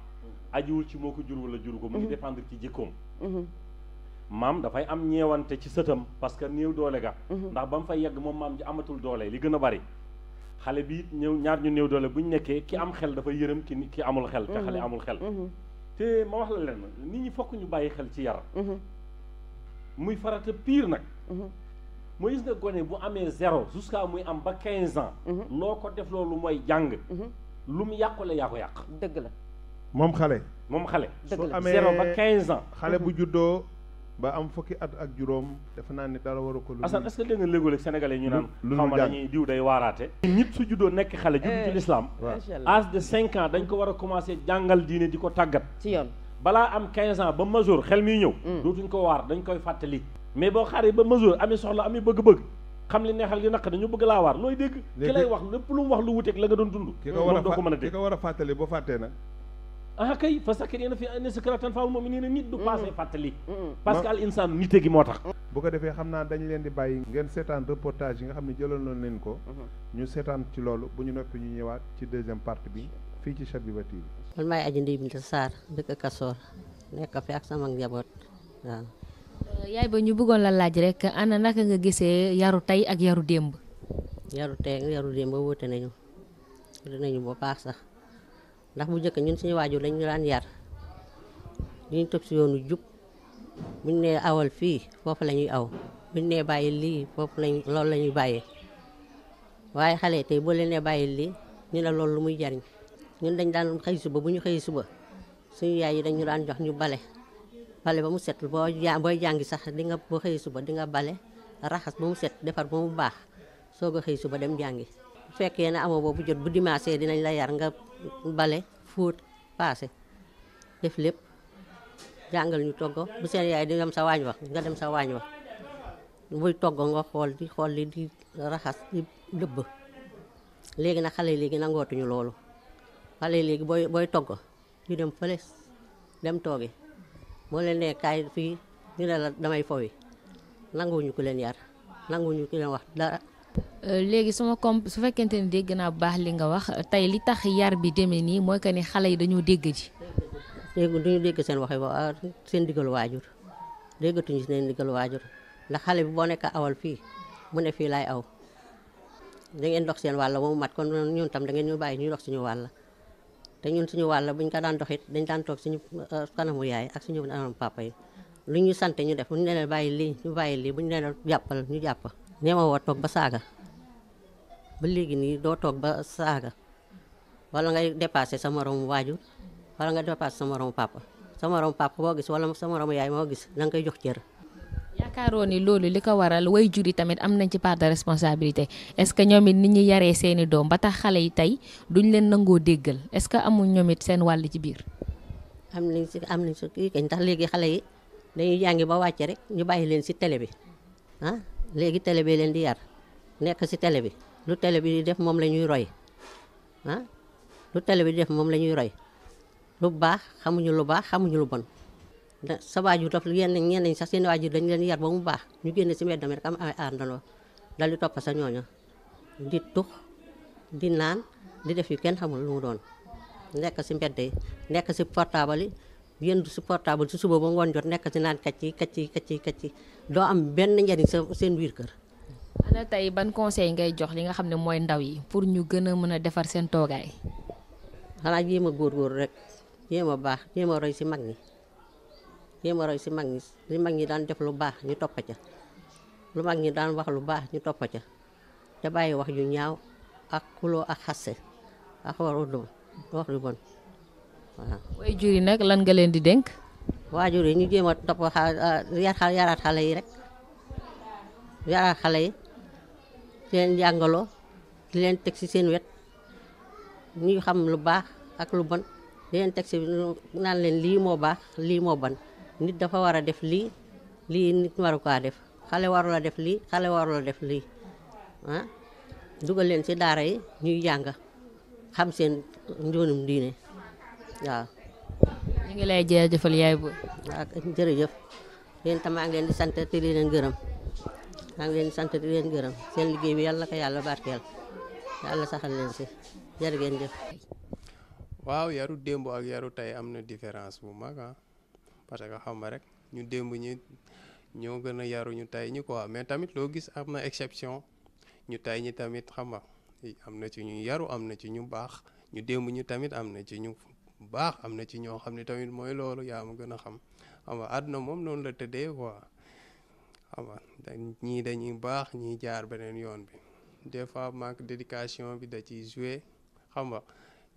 ajiwul ci moo ko jur wala juru ko mu ngi dépendre ci jikkoom maam dafay am ñeewante ci sëtam parce que néew doole ga ndax ba mu fay yegg moom maam ji amatul doole li gën a bari xale bi it ñaar ñu néew doole bu ñu nekkee ki am xel dafa yërëm ki amul xel te xale amul xel te ma wax la leen nit ñi fokk ñu bàyyi xel ci yar muy farata pire nag mooy gis nga gone bu amee 0 jusqu'à muy am ba 15 ans loo ko def loolu mooy jàng lu mu yàqule yaa ko yàq dëgg la moom xale dëgg la 0 ba 15 ans xale bu juddoo ba am fukki at ak juróom defe naa ni dara waru ko lu Assane est-ce que dégg nga léegoo-léeg sénégalais ñu naan xaw ma dañuy diw day waaraate nit su juddoo nekk xale juddu ci l'islam âge de 5 ans dañ ko war a commencé jàngal diine di ko tàggat ci yoon balaa am 15 ans ba majeur xel miy ñëw dootuñ ko waar dañ koy fàttali mais boo xaaree ba majeur ami soxla ami bëgg-bëgg xam li neexal li naq dañu bëgg laa waar looy dégg ki lay wax lépp lu mu wax lu wuteeg la nga doon dund moom doo ko mën a dégg ki ko war a fàttali boo fàttee nag kay fa sakkir fi ne sikratan faaw moom nii ne nit du passé fàttali parce que al insaan nite gi moo tax bu ko defee xam naa dañu leen di bàyyi ngeen seetaan reportage yi nga xam ne jëloon leen ko ñu seetaan ci loolu bu ñu noppi ñu ñëwaat ci deuxième partie bi fii ci Chabiba TV. man maay Aji Ndeye Binta Sarr dëkk Kasoor nekk fi ak sama njaboot waaw. yaay ba ñu bëggoon la laaj rek ana naka nga gisee yaru tey ak yaru démb. yaru tey ak yaru démb wute nañu bu baax sax ndax bu njëkk ñun suñu waajur lañu daan yar duñu topp si yoonu jub buñ nee awal fii foofu la ñuy aw buñ nee bàyyi lii foofu loolu la ñuy bàyyee waaye xale tey boo leen nee bàyyi lii ñu ne loolu lu muy jariñ ñun dañ daan xëy suba bu ñu xëy suba suñu yaay yi dañu daan jox ñu bale ba mu set booy jàngi sax di nga boo xëy suba di nga bale raxas ba mu set defar ba mu baax soog a xëy suba dem jàngi bu fekkee ne amoo boobu jot bu dimanche dinañ la yar nga bale fóot paase def lépp jàngal ñu toggo bu seen yaay di dem sa waañ wax nga dem sa waañ wax buy toggo nga xool li di raxas di dëbb léegi nag xale yi léegi nangootuñu loolu xale yi léegi booy togg ñu dem fële dem toogi moo leen ne kaay fii ñu ne la damay fowi nanguwuñu ku leen yar nanguwuñu ku leen wax dara. léegi su fekkente ni dégg naa bu baax li nga wax tey li tax yar bi demee nii mooy que ni xale yi dañoo dégg ji. duñu dégg seen waxi ba seen digal waajur déggatuñu seen digal waajur ndax xale bi boo nekk awal fii mu ne fii laay aw da ngeen dox seen wàll ba mu mat kon ñun tam da ngeen ñu bàyyi ñuy dox suñu wàll te ñun suñu wàll buñ ko daan doxit dañ daan toog suñu kanamu yaay ak suñu kanamu papa yi lu ñu sant ñu def bu ñu leen bàyyi lii ñu bàyyi lii bu ñu leen jàppal ñu jàpp. ñeema woo toog ba saaga ba léegi nii doo toog ba saaga wala ngay dépassé sa moromu waajur wala nga dépassé sa moromu papa boo gis wala sa moromu yaay moo gis da nga koy jox cër. yaakaaroo ni loolu li ko waral way jur yi tamit am nañ ci part de responsabilité est-ce que ñoom it nit ñi yaree seeni doom ba tax xale yi tey duñ leen nangoo déggal est-ce que amul ñoom it seen wàll ci biir. am nañ si kii kañ tax léegi xale yi dañuy jàngi ba wàcce rek ñu bàyyi leen si télé bi ah léegi télé bi leen di yar nekk si télé bi lu télé bi di def moom la ñuy roy ah lu télé bi di def moom la ñuy roy lu baax xamuñu lu baax xamuñu lu bon. sa waajur daf ñenn sax seen waajur dañu leen yar ba mu baax ñu génn si mbedd mi rek am ay àndandoo dal di topp sa ñooño di tux di naan di def yu kenn xamul lu mu doon nekk si mbedd yi nekk si portable yi yëndu si portable si suba ba ngoon jot nekk si naan kacci doo am benn njariñ sa seen biir kër. ana tey ban conseil ngay jox li nga xam ne mooy ndaw yi pour ñu gën a mën a defar seen toogaay. xanaa jéem a góorgóorlu rek jéem a baax jéem a roy si mag ñi. jéem a roy si mag ñi li mag ñi daan def lu baax ñu topp ca lu mag ñi daan wax lu baax ñu topp ca te bàyyi wax yu ñaaw ak kuloo ak xasse ak wax lu bon waaw. waajur yi nag lan nga leen di dénk. waajur yi ñu jéem a topp yaraat xale yi rek yaraat xale yi di leen jàngaloo di leen teg si seen wet ñuy xam lu baax ak lu bon di leen teg si naan leen lii moo baax lii moo bon. nit dafa war a def lii nit waru kaa def xale waru la def lii xale waru la def lii ah dugal leen ci daara yi ñuy jàng xam seen njoonum diine waaw. ñu ngi lay jërëjëfal yaay booy. waaw jërëjëf yéen tam maa ngi leen di sant te di leen gërëm seen liggéey bi yàlla ko yàlla barkeel yàlla saxal leen si jërë ngeen jëf. waaw yaru démb ak yaru tey am na différence bu mag parce que xam nga rek ñu démb ñi ñoo gën a yaru ñu tey ñi quoi mais tamit loo gis am na exception ñu tey ñi tamit xam nga am na ci ñu yaru am na ci ñu baax ñu démb ñu tamit am na ci ñu baax am na ci ñoo xam ne tamit mooy loolu yaa ma gën a xam nga àdduna moom noonu la tëddee quoi xam nga ñii dañuy baax ñii jaar beneen yoon bi des fois manque d'éducation bi da ciy joué xam nga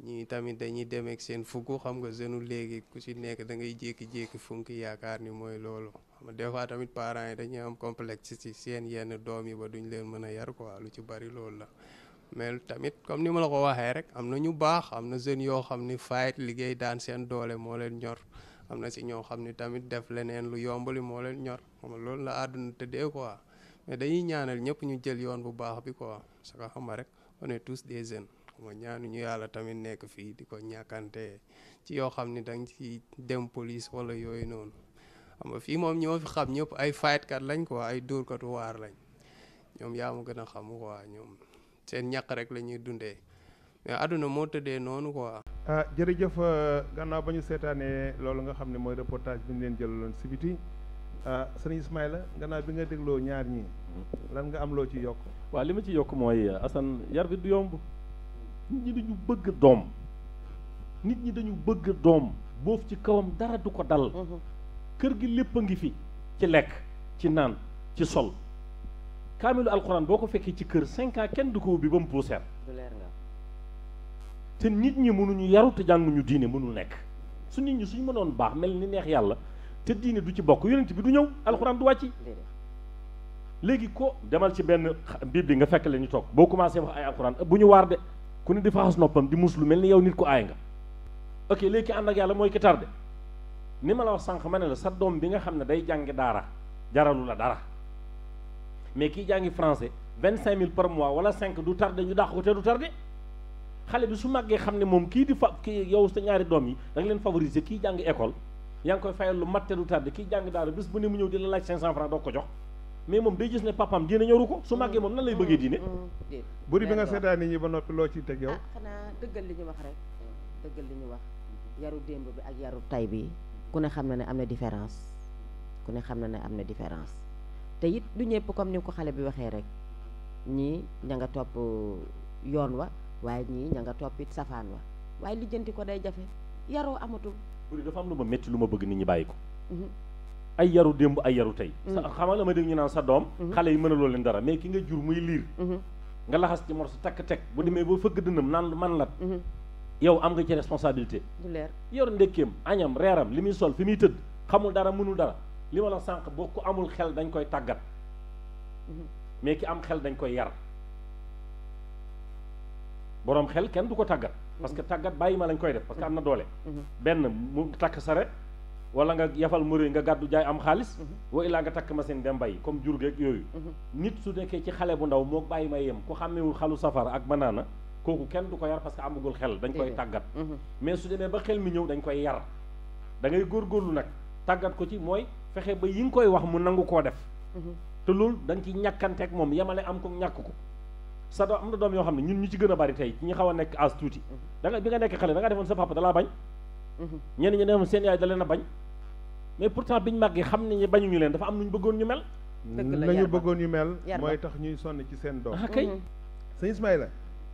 ñii tamit dañuy dem ak seen fukk xam nga jeune léegi ku ci nekk da ngay jékki-jékki funki yaakaar ni mooy loolu xam nga des fois tamit parents yi dañuy am complexe ci seen yenn doom yi ba duñ leen mën a yar quoi lu ci bari loolu la mais tamit comme ni ma la ko waxee rek am na ñu baax am na jeunes yoo xam ni fight liggéey daan seen doole moo leen ñor am na si ñoo xam ni tamit def leneen lu yombali moo leen ñor xam nga loolu la àdduna tëddee quoi mais dañuy ñaanal ñëpp ñu jël yoon bu baax bi quoi parce que xam nga rek on est tous des jeunes. ma ñaanu ñu yàlla tamit nekk fii di ko ñàkkante ci yoo xam ni danga ci dem police wala yooyu noonu xam nga fii moom ñoo fi xam ñëpp ay faytkat lañ quoi ay dóorkatu waar lañ ñoom yaa ma gën a xam quoi ñoom seen ñàkk rek la ñuy dundee mais àdduna moo tëddee noonu quoi. jërëjëf gannaaw ba ñu seetaanee loolu nga xam ne mooy reportage bi ñu leen jëlaloon si biti sëñ Ismaïla gannaaw bi nga dégloo ñaar ñi lan nga am loo ci yokk. waaw li ma ci yokk mooy Assane yar bi du yomb. nit ñi dañu bëgg doom boof ci kawam dara du ko dal kër gi lépp a ngi fi ci lekk ci naan ci sol kaamilu alxuraan boo ko fekkee ci kër 5 ans kenn du ko ubbi ba mu puuseer te nit ñi mënuñu yaru te jànguñu diine mënul nekk su nit ñi suñ mënoon baax mel ni neex yàlla te diine du ci bokk yonent bi du ñëw alxuraan du wàcci léegi ko demal ci benn bible nga fekk la ñu toog boo commencé wax ay alxuraan bu ñu waar de ku ne di faxas noppam di muslu mel ni yow nit ko aay nga ok léegi ki ànd ak yàlla mooy ki tardé ni ma la wax sànq ma ne la sa doom bi nga xam ne day jàngi daara jaralu la dara mais kii jàngi français 25000 par mois wala 5 du tardé ñu dàq ko te du tardé xale bi su màggee xam ne moom kii di kii yow sa ñaari doom yi da nga leen favoriser kii jàngi école yaa ngi koy fayal lu mat te du tardé kii jàng daara bis bu ne mu ñëw di la laaj 500 francs doo ko jox mais moom day gis ne papaam diine ñoru ko su màggee moom nan lay bëggee diine. buri bi nga seetaan nit ñi ba noppi loo ciy teg yow. xanaa dëggal li ñu wax rek dëggal li ñu wax yaru démb bi ak yaru tay bi ku ne xam na ne am na différence ku ne xam na ne am na différence te it du ñëpp comme ni ko xale bi waxee rek ñii ña nga topp yoon wa waaye ñii ña nga topp it safaan wa waaye lijjanti ko day jafe yaroo amatul. buri dafa am lu ma métti lu ma bëgg nit ñi bàyyi ko. ay yaru démb ay yaru tey. sa xamal la ma dégg ñu naan sa doom. xale yi mënaloo leen dara mais ki nga jur muy liir. nga laxas ci morso takk teg bu demee ba fëgg dënam naan man lat yow am nga ci responsabilité. du leer yor ndekkeem añam reeram li muy sol fi muy tëdd xamul dara mënul dara li ma la sànq boo ku amul xel dañ koy tàggat mais ki am xel dañ koy yar boroom xel kenn du ko tàggat parce que tàggat bàyyi ma lañ koy def parce que am na doole benn mu takk sare wala nga yafal mëréy nga gàddu jaay am xaalis wa illaa nga takk machine dem bay comme jur geeg yooyu nit su nekkee ci xale bu ndaw moo bàyyi ma yem ku xàmmewul xalu safara ak banaana kooku kenn du ko yar parce que amagul xel dañ koy tàggat mais su demee ba xel mi ñëw dañ koy yar da ngay góorgóorlu nag tàggat ko ci mooy fexe ba yi nga koy wax mu nangu koo def te loolu dañ ci ñàkkanteeg moom yemale am ko ñàkk ko sa doom am na doom yoo xam ne ñun ñu ci gën a bari tey ci ñi xaw a nekk as tuuti da nga bi nga nekk xale da nga defoon sa papa dalaa bañ ñenn ñi defoon seen yaay da leen a bañ mais pourtant biñu màggee xam ne bañuñu leen dafa am nu ñu bëggoon ñu mel nañu bëggoon ñu mel mooy tax ñuy sonn ci seen doom kay sëñ Ismaïla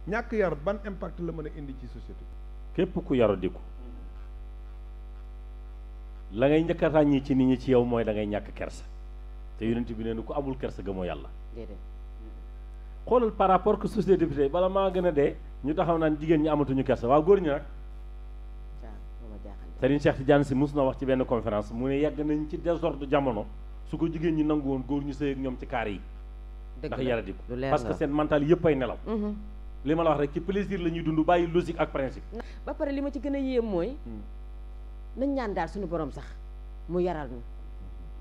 ñàkk yar ban impact la mën a indi ci société képp ku yaru di ko la ngay njëkk a ràññi ci nit ñi ci yow mooy da ngay ñàkk kersa te yonent bi nee na ku amul kersa gëmoo yàlla xoolal par rapport que société bi tey bala maa gën a dee ñu taxaw naan jigéen ñi amatuñu kersa waaw góor ñi nag Serigne Cheikh Tidiane Sy mus na wax ci benn conférence mu ne yàgg nañ ci désordre jamono su ko jigéen ñi nangu woon góor ñu sëy ak ñoom ci kaar yi ndax yaradi ko parce que seen mental yëpp ay nelaw li ma la wax rek ci plaisir la ñuy dund bàyyi logique ak principe ba pare li ma ci gën a yéem mooy nañ ñaan daal suñu borom sax mu yaral ñu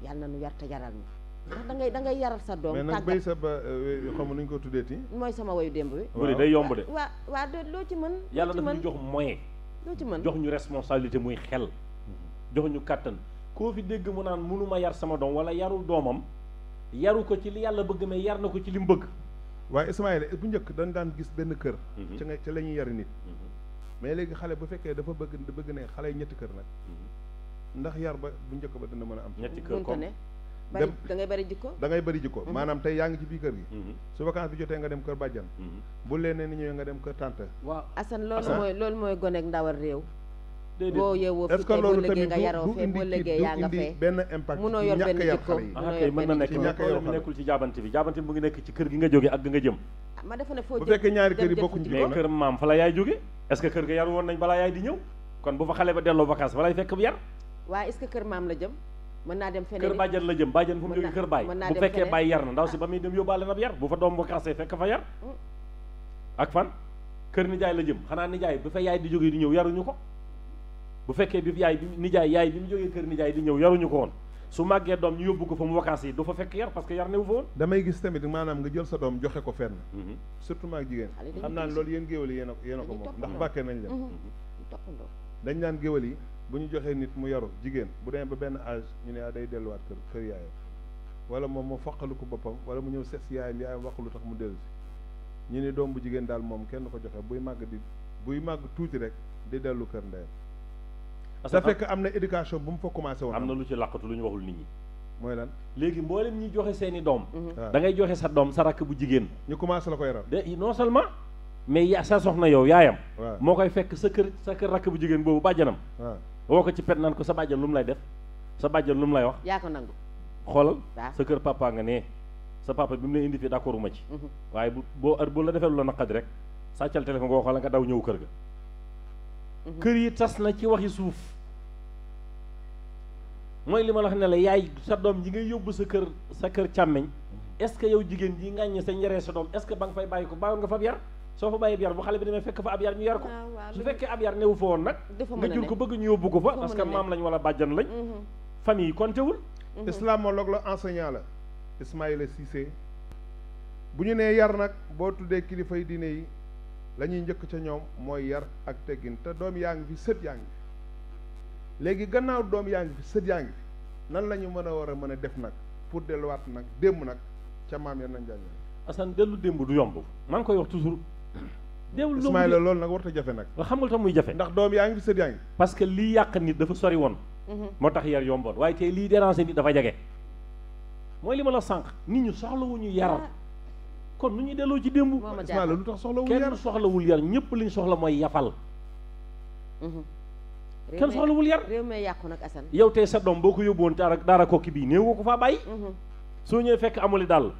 yàlla na nu yar te yaral ñu ndax da ngay yaral sa doom mais nag béy sa ba xam nuñ ko tuddeeti mooy sama wayu démb bi bëri day yomb de waa loo ci mën yàlla daf ñu jox moyen loo ci mën jox ñu responsabilité muy xel jox ñu kàttan koo fi dégg mu naan mënuma yar sama doom wala yarul doomam yaru ko ci li yàlla bëgg mais yar na ko ci li mu bëgg waaye Ismaïla bu njëkk dañ daan gis benn kër ci la ñuy yari nit mais léegi xale bu fekkee dafa bëgg ne xale yi ñetti kër nag ndax yar ba bu njëkk ba dina mën a am ñetti kër comme da ngay bari jikko da ngay bari jikko maanaam tey yaa ngi ci biir kër gi su vacance bi jotee nga dem kër bàjjan bu leen ni ñëwee nga dem kër tante waaw Assane loolu mooy gonek ndawal réew déedéet boo yeewoo fi tey boo liggéey nga yaroo fee boo liggéey yaa nga fee benn impact munoo yor benn jikko kay mën na nekk mais mi nekkul ci jaabante bi mu ngi nekk ci kër gi nga jóge ak nga jëm ma defe ne foo bu fekkee ñaari kër yi bokkuñ ci mais kër maam fa la yaay jóge est-ce que kër ga yaru woon nañ balaa yaay di ñëw kon bu fa xale ba delloo vacances fa lay fekk bu yar waaye est-ce que kër maam la jëm mën naa dem feneen kër bàjjan la jëm bàjjan fu mu jóge kër baay bu fekkee baay yar na ndaw si ba muy dem yóbbaale na ab yar bu fa doom vacances fekk fa yar ak fan kër nijaay la jëm xanaa nijaay bu fa yaay di jógee di ñëw yaruñu ko bu fekkee bi yaay bi nijaay yaay bi mu jógee kër nijaay di ñëw yaruñu ko woon su màggee doom ñu yóbbu ko fa mu vacances yi du fa fekk yar parce que yar newu fa woon damay gis tamit maanaam nga jël sa doom joxe ko fenn surtout maag jigéen xam naa ne loolu yéen géwél yi yéen a ko moom ndax bàkkee nañ leen dañ naan géwél yi bu ñu joxee nit mu yaru jigéen bu demee ba benn âge ñu ne day delluwaat kër yaayam wala moom mu foqalu ko boppam wala mu ñëw seet si yaayam wax lu tax mu dellu si ñu ne doom bu jigéen daal moom kenn ko joxe buy màgg tuuti rek di dellu kër ndeyam da fekk am na éducation bu mu fa commencé woon am na lu ci làqatu lu ñu waxul nit ñi mooy lan léegi mboolem ñi joxe seeni doom da ngay joxe sa doom sa rakk bu jigéen ñu commencé la ko yaral de non seulement mais sa soxna yow yaayam moo koy fekk sa kër rakk bu jigéen boobu bàjjanam woo ko ci pet naan ko sa bàjjan lu mu lay def sa bàjjan lu mu lay wax yaa ko nangu xoolal sa kër papa nga ne sa papa bi mu lay indi fii d'accord ma ci waaye bu la defee lu la naqadi rek sàccal téléphone nga xoolal nga daw ñëw kër ga kër yi tas na ci waxi suuf mooy li ma la wax ne la yaay sa doom ji ngay yóbbu sa kër càmmeñ est-ce que yow jigéen ji ngàññe sa njëree sa doom est-ce que ba nga fay bàyyi ko bàyyoon nga fa ab yar soo fa bàyyi ab yar bu xale bi demee fekk fa ab yar ñu yar ko su fekkee ab yar newu fa woon nag nga jur ko bëgg ñu yóbbu ko fa parce que maam lañ wala bàjjan lañ famille yi compté wul islamologue la enseignant la Ismaïla Cissé bu ñu nee yar nag boo tuddee kilifa yi diine yi la ñuy njëkk ca ñoom mooy yar ak teggin te doom yaa ngi fi sët yaa ngi fi léegi gannaaw doom yaa ngi fi sët yaa ngi fi nan la ñu mën a war a mën a def nag pour delluwaat nag démb nag ca maam ya nañ jàngale. Assane dellu démb du yomb maa ngi koy wax toujours. déewul Ismaïla loolu nag warut a jafe nag. nga xamul tax muy jafe. ndax doom yaa ngi fi sët yaa ngi. parce que lii yàq nit dafa sori woon. moo tax yar yomboon waaye tey lii déranger nit dafa jege. mooy li ma la sànq nit ñu soxlawuñu yar. kon nu ñuy delloo ci démb. Ismaïla lu tax soxlawul yar kenn soxlawul yar ñëpp liñ soxla mooy yafal. kenn soxlawul yar. réew mi yàqu nag Assane. yow tey sa doom boo ko yóbbuwoon daara kokki bii néew woo ko faa bàyyi. soo ñëwee fekk amuli dàll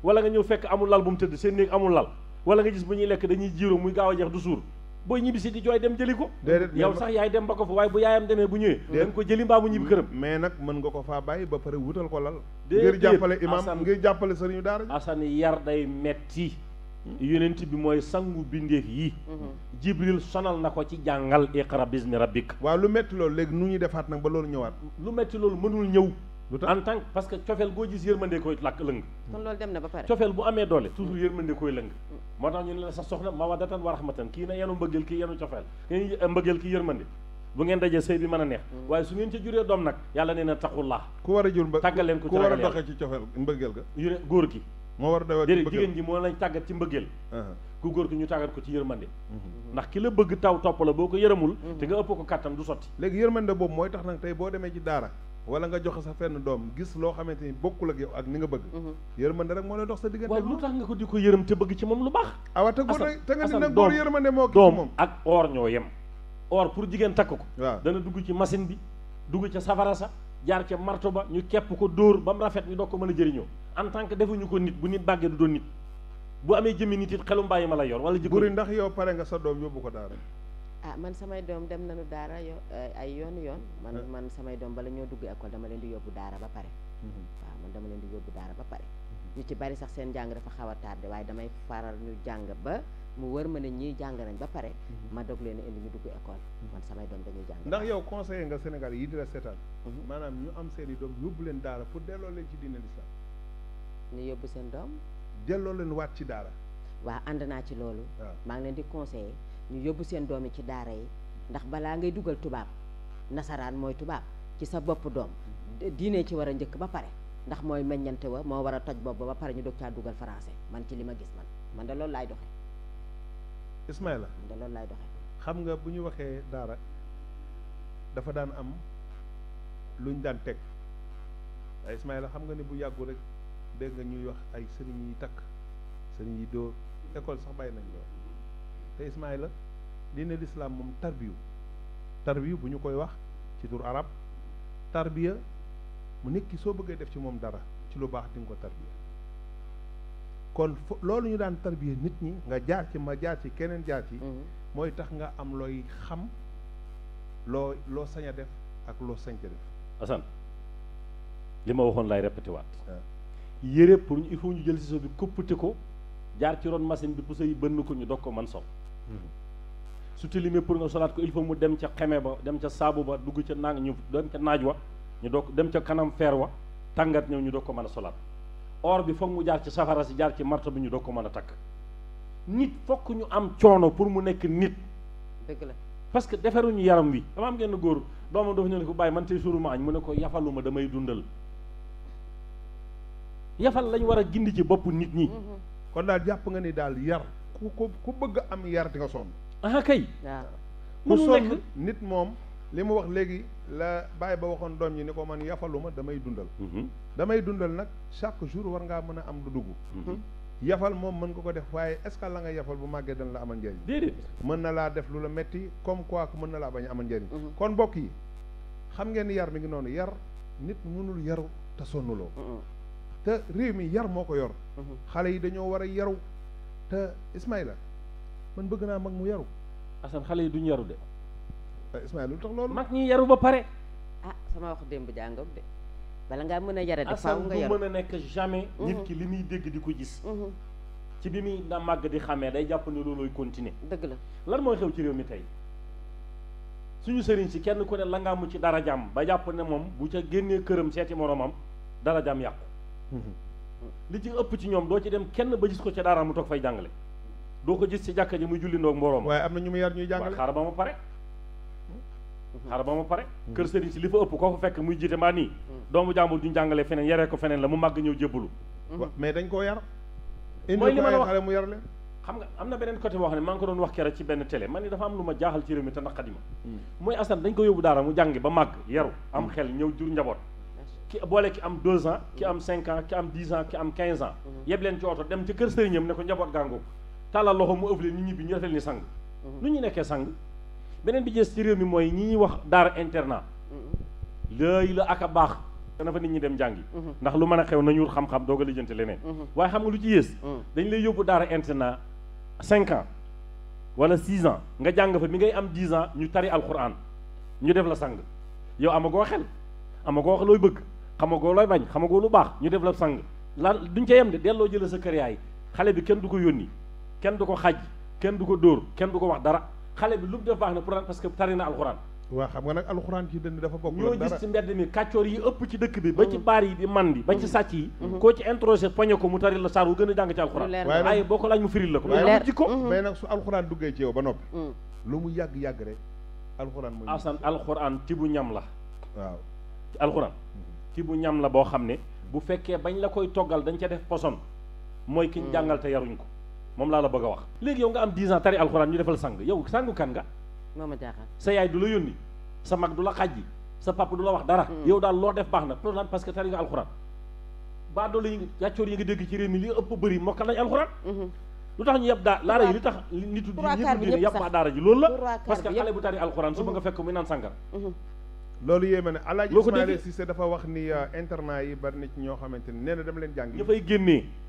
wala nga ñëw fekk amul lal bu mu tëdd seen néeg amul lal wala nga gis bu ñuy lekk dañuy jiiroo muy gaaw a jeex du suur booy ñibbisi di jooy dem jëli ko. yow sax yaay dem ba ko fa waaye bu yaayam demee bu ñëwee. da nga ko jëli mbaa mu ñibbi këram. mais nag mën nga ko faa bàyyi ba pare wutal ko lal. déedéet ngir jàppale imam ngir jàppale sëriñu daara. Assane yar day metti yonent bi mooy sangu bindeef yi. Jibril sonal na ko ci jàngal iqra bismi rabbik. waaw lu metti loolu léegi nu ñuy defaat nag ba loolu ñëwaat. lu metti loolu mënul ñëw. lu tax en tant que parce que cofeel goo gis yërmande koy làkk lëng. kon loolu dem na ba pare. cofeel bu amee doole toujours yërmande koy lëng. moo tax ñu ne la sa soxna mawaddatan wa rahmatan kii na yenu mbëggeel kii yenu cofeel kii mbëggeel kii yërmande bu ngeen dajee sëy bi mën a neex. waaye su ngeen ca juree doom nag yàlla nee na taxullah. ku war a jur tàggal leen ko ku war a doxee ci cofeel mbëggeel ga. yure góor gi. moo war a dawal ci déedéet mbëggeel jigéen ji moo lañ tàggat ci mbëggeel. ku góor gi ñu tàggat ko ci yërmande. ndax ki la bëgg taw topp la boo ko yërëmul. te nga ëpp ko kàttan du sotti. léegi yërmande boobu mooy tax nag tey boo demee ci daara wala nga joxe sa fenn doom gis loo xamante ni bokkul ak yow ak ni nga bëgg. yërmande rek moo lay dox sa diggante. waaw lu tax nga ko di ko yërëm te bëgg ci moom lu baax. awa te góor te nga ni nag doom góor yërmande moo kii doom moom. ak or ñoo yem. or pour jigéen takk ko. waaw dana dugg ci machine bi dugg ca safara sa jaar ca marto ba ñu kepp ko dóor ba mu rafet ñu doog ko mën a jëriñoo en tant que defuñu ko nit bu nit bàggee du doon nit bu amee jëmmi nit it xelum bàyyi ma la yor wala jikko. Buri ndax yow pare nga sa doom yóbbu ko daara. man samay doom dem nañu daara ay yoon man samay doom bala ñoo dugg école dama leen di yóbbu daara ba pare. waaw man dama leen di yóbbu daara ba pare. ñu ci bari sax seen jàng dafa xaw a tardé waaye damay faral ñu jàng ba mu wër ma ne ñii jàng nañ ba pare. ma dog leen indi ñu dugg école. man samay doom dañuy jàng. ndax yow conseiller nga Sénégal yi di la seetaan. maanaam ñu am seen i doom yóbbu leen daara pour delloo leen ci diine l'islam. ñu yóbbu seen doom. delloo leen waat ci daara. waaw ànd naa ci loolu. maa ngi leen di conseiller ñu yóbbu seen doom yi ci daara yi ndax balaa ngay dugal tubaab nasaraan mooy tubaab ci sa bopp doom diine ci war a njëkk ba pare ndax mooy meññante wa moo war a toj bopp ba pare ñu dog caa dugal français man ci li ma gis man de loolu laay doxee. Ismaïla man de loolu laay doxee. xam nga bu ñu waxee daara dafa daan am luñ daan teg waaye Ismaïla xam nga ni bu yàggu rek dégg nga ñuy wax ay sëriñ yi takk sëriñ yi dóor école sax bàyyi nañ lool te Ismaïla diine lislaam moom tarbiyu bu ñu koy wax ci tur arab tarbiya mu nit ki soo bëggee def ci moom dara ci lu baax di nga ko tarbiya kon loolu ñu daan tarbiya nit ñi nga jaar ci ma jaar ci keneen jaar ci mooy tax nga am looy xam loo sañ a def ak loo sañ a def. Assane li ma waxoon laay répété waat yére pour il faut ñu jël ciseau bi kuppati ko jaar ci ron machine bi pousse yi bënn ko ñu dog ko man sol su tilimee pour nga solaat ko il faut mu dem ca xeme ba dem ca saabu ba dugg ca naag ñu dem ca naaj wa ñu doog dem ca kanam feer wa tàngat ñëw ñu doog ko mën a solaat or bi foog mu jaar ci safara si jaar ci marto bi ñu doog ko mën a takk nit fokk ñu am coono pour mu nekk nit. dëgg la parce que defaruñu yaram wi dama am genn góor doomam dafa ñëw ne ko bàyyi man tey suuru ma añ mu ne ko yafaluma damay dundal yafal lañ war a gindi ci bopp nit ñi. kon daal jàpp nga ni daal yar ku bëgg am yar di nga sonn. ah kay. ku sonn nit moom li mu wax léegi la bàyyi ba waxoon doom ñi ni ko man yafaluma damay dundal. damay dundal nag chaque jour war ngaa mën a am lu dugg. yafal moom mën nga ko def waaye est-ce que la nga yafal bu màggee dana la amal njëriñ. déedéet mën na laa def lu la metti comme quoi que mën na laa bañ a amal njëriñ. kon mbokk yi xam ngeen ni yar mi ngi noonu yar nit mënul yaru te sonnuloo. te réew mi yar moo ko yor. xale yi dañoo war a yaru te Ismaïla man bëgg naa mag mu yaru. Assane xale yi duñ yaru de. Ismaïla lu tax loolu. mag ñi yaru ba pare. sama wax démb jàngoog de. bala ngaa mën a yare de faaw nga yaru Assane du mën a nekk jamais. nit ki li muy dégg di ko gis. ci bi muy da màgg di xamee day jàpp ne loolooy continuer. dëgg la lan mooy xew ci réew mi tey suñu sëriñ si kenn ku ne la nga mu ci dara jàmm ba jàpp ne moom bu ca génnee këram seeti moromam dara jàmm yàqu. li ci ëpp ci ñoom doo ci dem kenn ba gis ko ca daara mu toog fay jàngale doo ko gis ci jàkka ji muy julli ndoog mboroom. waaye am na ñu mu yar ñuy jàngale. xaaral ba ma pare xaaral ba ma pare kër sëriñ si li fa ëpp koo fa fekk muy jiite mbaa nii doomu jàmbur duñ jàngalee feneen yaree ko feneen la mu màgg ñëw jébbalu mais dañ koo yar mooy li ma la wax xale mu yar leen xam nga am na beneen côté boo xam ne maa ngi ko doon wax keroog ci benn télé man ni dafa am lu ma jaaxal ci réew mi te naqadi ma mooy Assane dañ ko yóbbu daara mu jàngi ba màgg yaru am xel ñëw jur njaboot ki boole ki am 2 ans ki am 5 ans ki am 10 ans ki am 15 ans yeb leen ci oto dem ci kër sëriñam ne ko njaboot gàngoog tàllal loxo mu ëf leen ñu ñibbi ñu defal ni sang lu ñu nekkee sang beneen bi jees ci réew mi mooy ñi ñuy wax daara internat léegi la ak a baax dana fa nit ñi dem jàngi ndax lu mën a xew nañu xam-xam doog a lijjanti leneen waaye xam nga lu ci yées dañ lay yóbbu daara internat 5 ans wala 6 ans nga jàng fa mi ngay am 10 ans ñu tari alquran ñu def la sang yow amagoo xel amagoo wax looy bëgg xamagoo looy bañ xamagoo lu baax ñu def la sang lan duñ ca yem de delloo jëlee sa kër yaay xale bi kenn du ko yónni kenn du ko xaj kenn du ko dóor kenn du ko wax dara xale bi lu mu def baax na pour parce que tari na alxuraan waaw xam nga nag alxuraan ci dënn dafa bokk ñoo gis ci mbedd mi kàccoor yi ëpp ci dëkk bi ba ci baar yi di mandi ba ci sàcc yi koo ci introsé poñe ko mu tari la saar wu gën a jàng ci alxuraan waaye boo ko laaj mu firil la ko amul jikko mais nag su alxuraan duggee ci yow ba noppi lu mu yàgg-yàgg rek alxuraan mooy asan alxuraan ci bu ñam la waaw alxuraan ci bu ñam la boo xam ne bu fekkee bañ la koy toggal dañ ca def poson mooy ki ñu jàngal te yaruñ ko moom laa la bëgg a wax léegi yow nga am 10 ans tari alxuraan ñu defal sang yow sangu kan nga moo ma jaaxal sa yaay du la yónni sa mag du la xajji sa papa du la wax dara yow daal loo def baax na parce que tari nga alxuraan baa doole yi yàccoor yi nga dégg ci réew mi li ëpp bëri mokkal nañ alxuraan lu tax ñu yeb daara yi li tax nitu diine yeb ba daara ji loolu la parce que xale bu tari alxuraan suba nga fekk muy naan sangar loolu yéeme ne Alaaji Ismaïla Cissé dafa wax ni internat yi bari na ci ñoo xamante ni nee na dem leen jàngi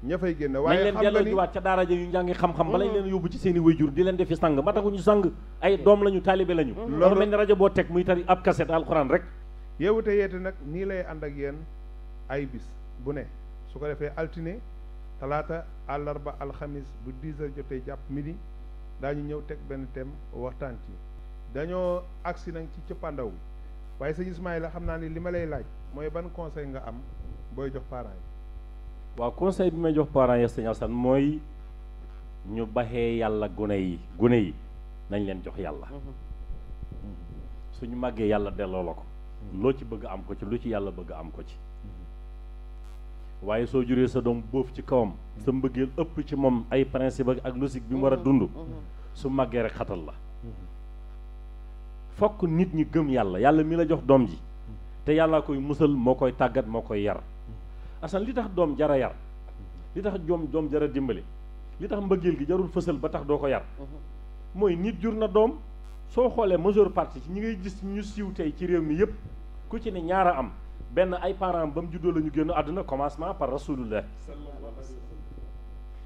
ña fay génnee waaye leen delloo jiwaat ca daara ja yu njàngi xam-xam balañ leen yóbbu ci seen i wayjur di leen defi sang ba taxuñu sang ay doom lañu taalibe lañu loolu mel ni rajo boo teg muy tari ab cassette alxuraan rek Yeewute Yeete nag nii lay ànd ak yéen ay bis bu ne su ko defee altine talaata àllarba alxamis bu 10 heures jotee jàpp midi daañu ñëw teg benn thème waxtaan ci dañoo agsi nañ ci cëppandaw bi waaye sëñ Ismaïla xam naa ni li ma lay laaj mooy ban conseil nga am booy jox parents yi waaw conseil bi may jox parents yi sëñ Assane mooy ñu baxee yàlla gune yi nañ leen jox yàlla suñu màggee yàlla delloo la ko loo ci bëgg am ko ci lu ci yàlla bëgg am ko ci waaye soo juree sa doom boof ci kawam sa mbëggeel ëpp ci moom ay principe ak logique bi mu war a dund su màggee rek xatal la fokk nit ñi gëm yàlla mi la jox doom ji te yàllaa koy musal moo koy tàggat moo koy yar asan li tax doom jara yar li tax doom jara dimbali li tax mbëggeel gi jarul fësal ba tax doo ko yar mooy nit jur na doom soo xoolee majeure partie ci ñi ngay gis ñu siiw tey ci réew mi yëpp ku ci ne ñaara am benn ay parents ba mu juddoo la ñu génn àdduna commencement par rasulullah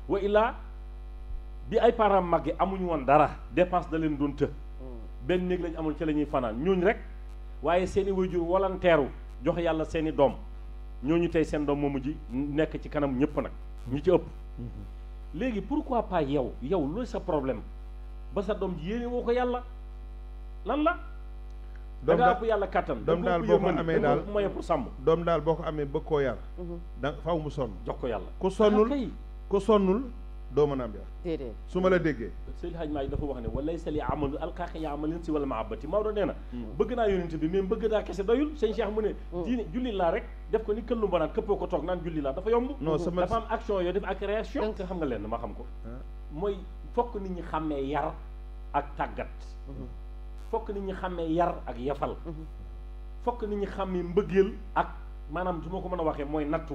wa illaa bi ay parents màgge amuñu woon dara dépense da leen doon të benn néeg lañ amoon ci la ñuy fanaan ñooñu rek waaye seeni waajur volontaire jox yàlla seeni doom ñooñu tey seen doom moomu ji nekk ci kanam ñëpp nag ñu ci ëpp léegi pourquoi pas yow loolu sa problème ba sa doom ji yéene woo ko yàlla lan la da nga ëpp yàlla kàttan doom daal boo ko amee daal moyen pour sàmm doom daal boo ko amee bëgg koo yar da faw mu sonn jox ko yàlla ku sonnul doo mën a am yar déedéet su ma la déggee Seydi Hadj Maalik dafa wax ne walay sali amalu alqaaxi yaamalin si wala mahabati Maodo nee na bëgg naa yonent bi mais bëgg naa kese doyul sëñ Cheikh mu ne diine julli laa rek def ko ni këllu mbanaat këppoo ko toog naan julli laa dafa yomb non sama dafa am action yooyu def ak réaction te xam nga leen ma xam ko mooy fokk nit ñi xàmmee yar ak tàggat fokk nit ñi xàmmee yar ak yafal fokk nit ñi xàmmee mbëggeel ak maanaam su ma ko mën a waxee mooy nattu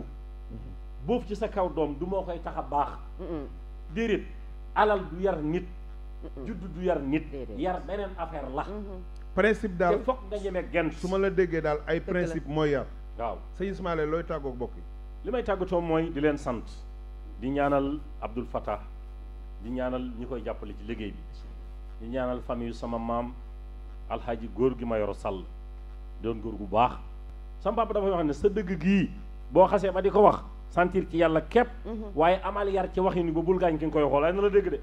boofu ci sa kaw doom du moo koy tax a baax déedéet alal du yar nit juddu du yar nit yar beneen affaire la principe daal te fokk nga ñeme gent su ma la déggee daal ay principe mooy yar waaw sëñ Ismaïla looy tàggoog bokk yi li may tàggatoo mooy di leen sant di ñaanal Abdoul Fattah di ñaanal ñi koy jàppale ci liggéey bi di ñaanal famille sama maam alxaaji góor gi ma yor sàll doon góor gu baax sama papa dafay wax ne sa dëgg gii boo xasee ba di ko wax sentir ci yàlla képp waaye amal yar ci wax yi ni ba bul gaañ ki nga koy xool waaye na la dégg de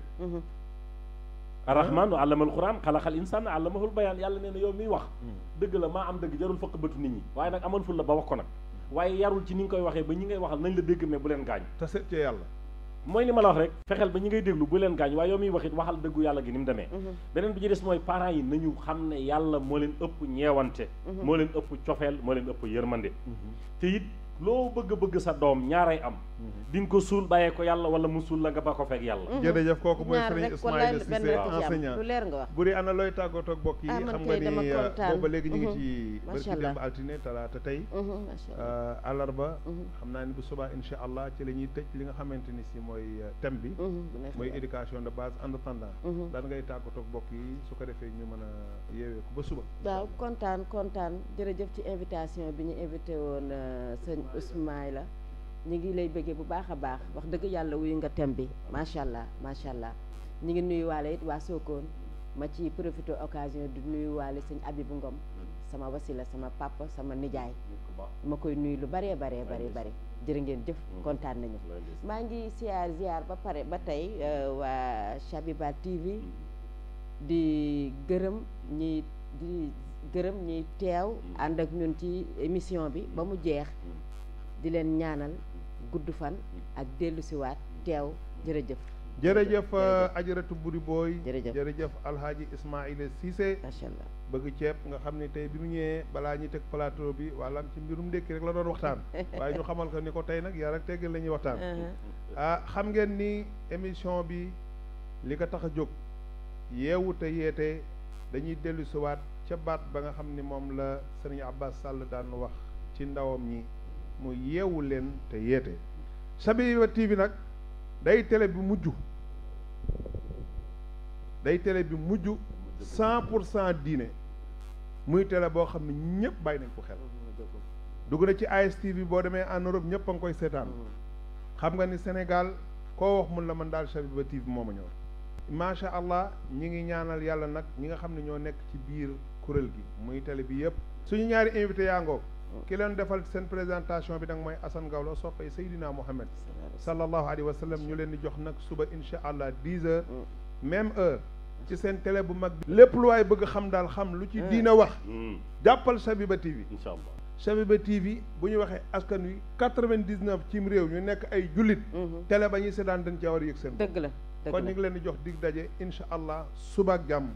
arrahmaanu allamal quran xalaqal insaan allamahul bayaan yàlla nee na yow miy wax dëgg la maa am dëgg jarul fëkk bëtu nit ñi waaye nag amal ful la ba wax ko nag waaye yarul ci ni nga koy waxee ba ñi ngay waxal nañ la dégg mais bu leen gaañ te seet ci yàlla mooy li ma la wax rek fexeel ba ñi ngay déglu bu leen gaañ waaye yow miy wax it waxal dëggu yàlla gi ni mu demee beneen bi ci des mooy parents yi nañu xam ne yàlla moo leen ëpp ñeewante moo leen ëpp cofeel moo leen ëpp yërmande te it loo bëgg sa doom ñaaray am di nga ko suul bàyyee ko yàlla wala mu suul la nga ba ko fekk yàlla jërëjëf kooku mooy sëriñ Ismaïla Cissé enseignant lu leer nga wax bu dee ana looy tàggatoo ak bokk yi xam nga ni booba léegi ñu ngi ci macha barki allah démb altine talaata tey àllarba xam naa ni bu subaa insha allah ci la ñuy tëj li nga xamante ni si mooy thème bi mooy éducation de base en attendant lan ngay tàggatoo ak bokk yi su ko defee ñu mën a yeewee ko ba suba waaw kontaan jërëjëf ci invitation bi ñu invité woon sëñ Ismaïla ñu ngi lay bëggee bu baax a baax wax dëgg yàlla wuyu nga thème bi macha allah ñu ngi nuyu waale it waa Sokone ma ci profité occasion di nuyu waale sëñ Abibou Ngom sama wasila sama papa sama nijaay ma koy nuyu lu bëree jërë ngeen jëf kontaan nañu maa ngi ziar ba pare ba tey waa Shabiba TV di gërëm ñi teew ànd ak ñun ci émission bi ba mu jeex di leen ñaanal gudd fan ak dellu siwaat teew jërëjëf ajaratu buri booy jërëjëf alhaaji Ismaïla Cissé macha allah bëgg ceeb nga xam ne tey bi mu ñëwee balaa ñuy teg plateau bi wala ci mbirum ndékki rek la doon waxtaan waaye ñu xamal ko ni ko tey nag yaa rek teggeel la ñuy waxtaan xam ngeen ni émission bi li ko tax a jóg yeewu te yeete dañuy dellu siwaat ca baat ba nga xam ni moom la sëriñ Abbas Sall daan wax ci ndawam ñi mu yeewu leen te yeete Shabiba TV nag day télé bi mujj 100% diine muy télé boo xam ne ñëpp bàyyi nañ ko xel dugg na ci ASTV boo demee en Europe ñëpp a ngi koy seetaan xam nga ni Sénégal koo wax mun la man daal Shabiba TV moo ma ñor macha allah ñi ngi ñaanal yàlla nag ñi nga xam ne ñoo nekk ci biir kuréel gi muy télé bi yëpp suñu ñaari invité yaa ngoog ki leen defal seen présentation bi nag mooy Assane Gawlo soppay Seydina Mohamed sallallahu alayhi wa sallam ñu leen di jox nag suba insha allah 10 heures même heure ci seen télé bu mag bi lépp lu waay bëgg xam daal xam lu ci diina wax jàppal Shabiba TV incha allah Shabiba TV bu ñu waxee askan wi 99 cim réew ñu nekk ay jullit télé ba ñuy seetaan dañ cee war a yëg seen dëgg la kon ñu ngi leen di jox dig daje insha allah suba ak jàmm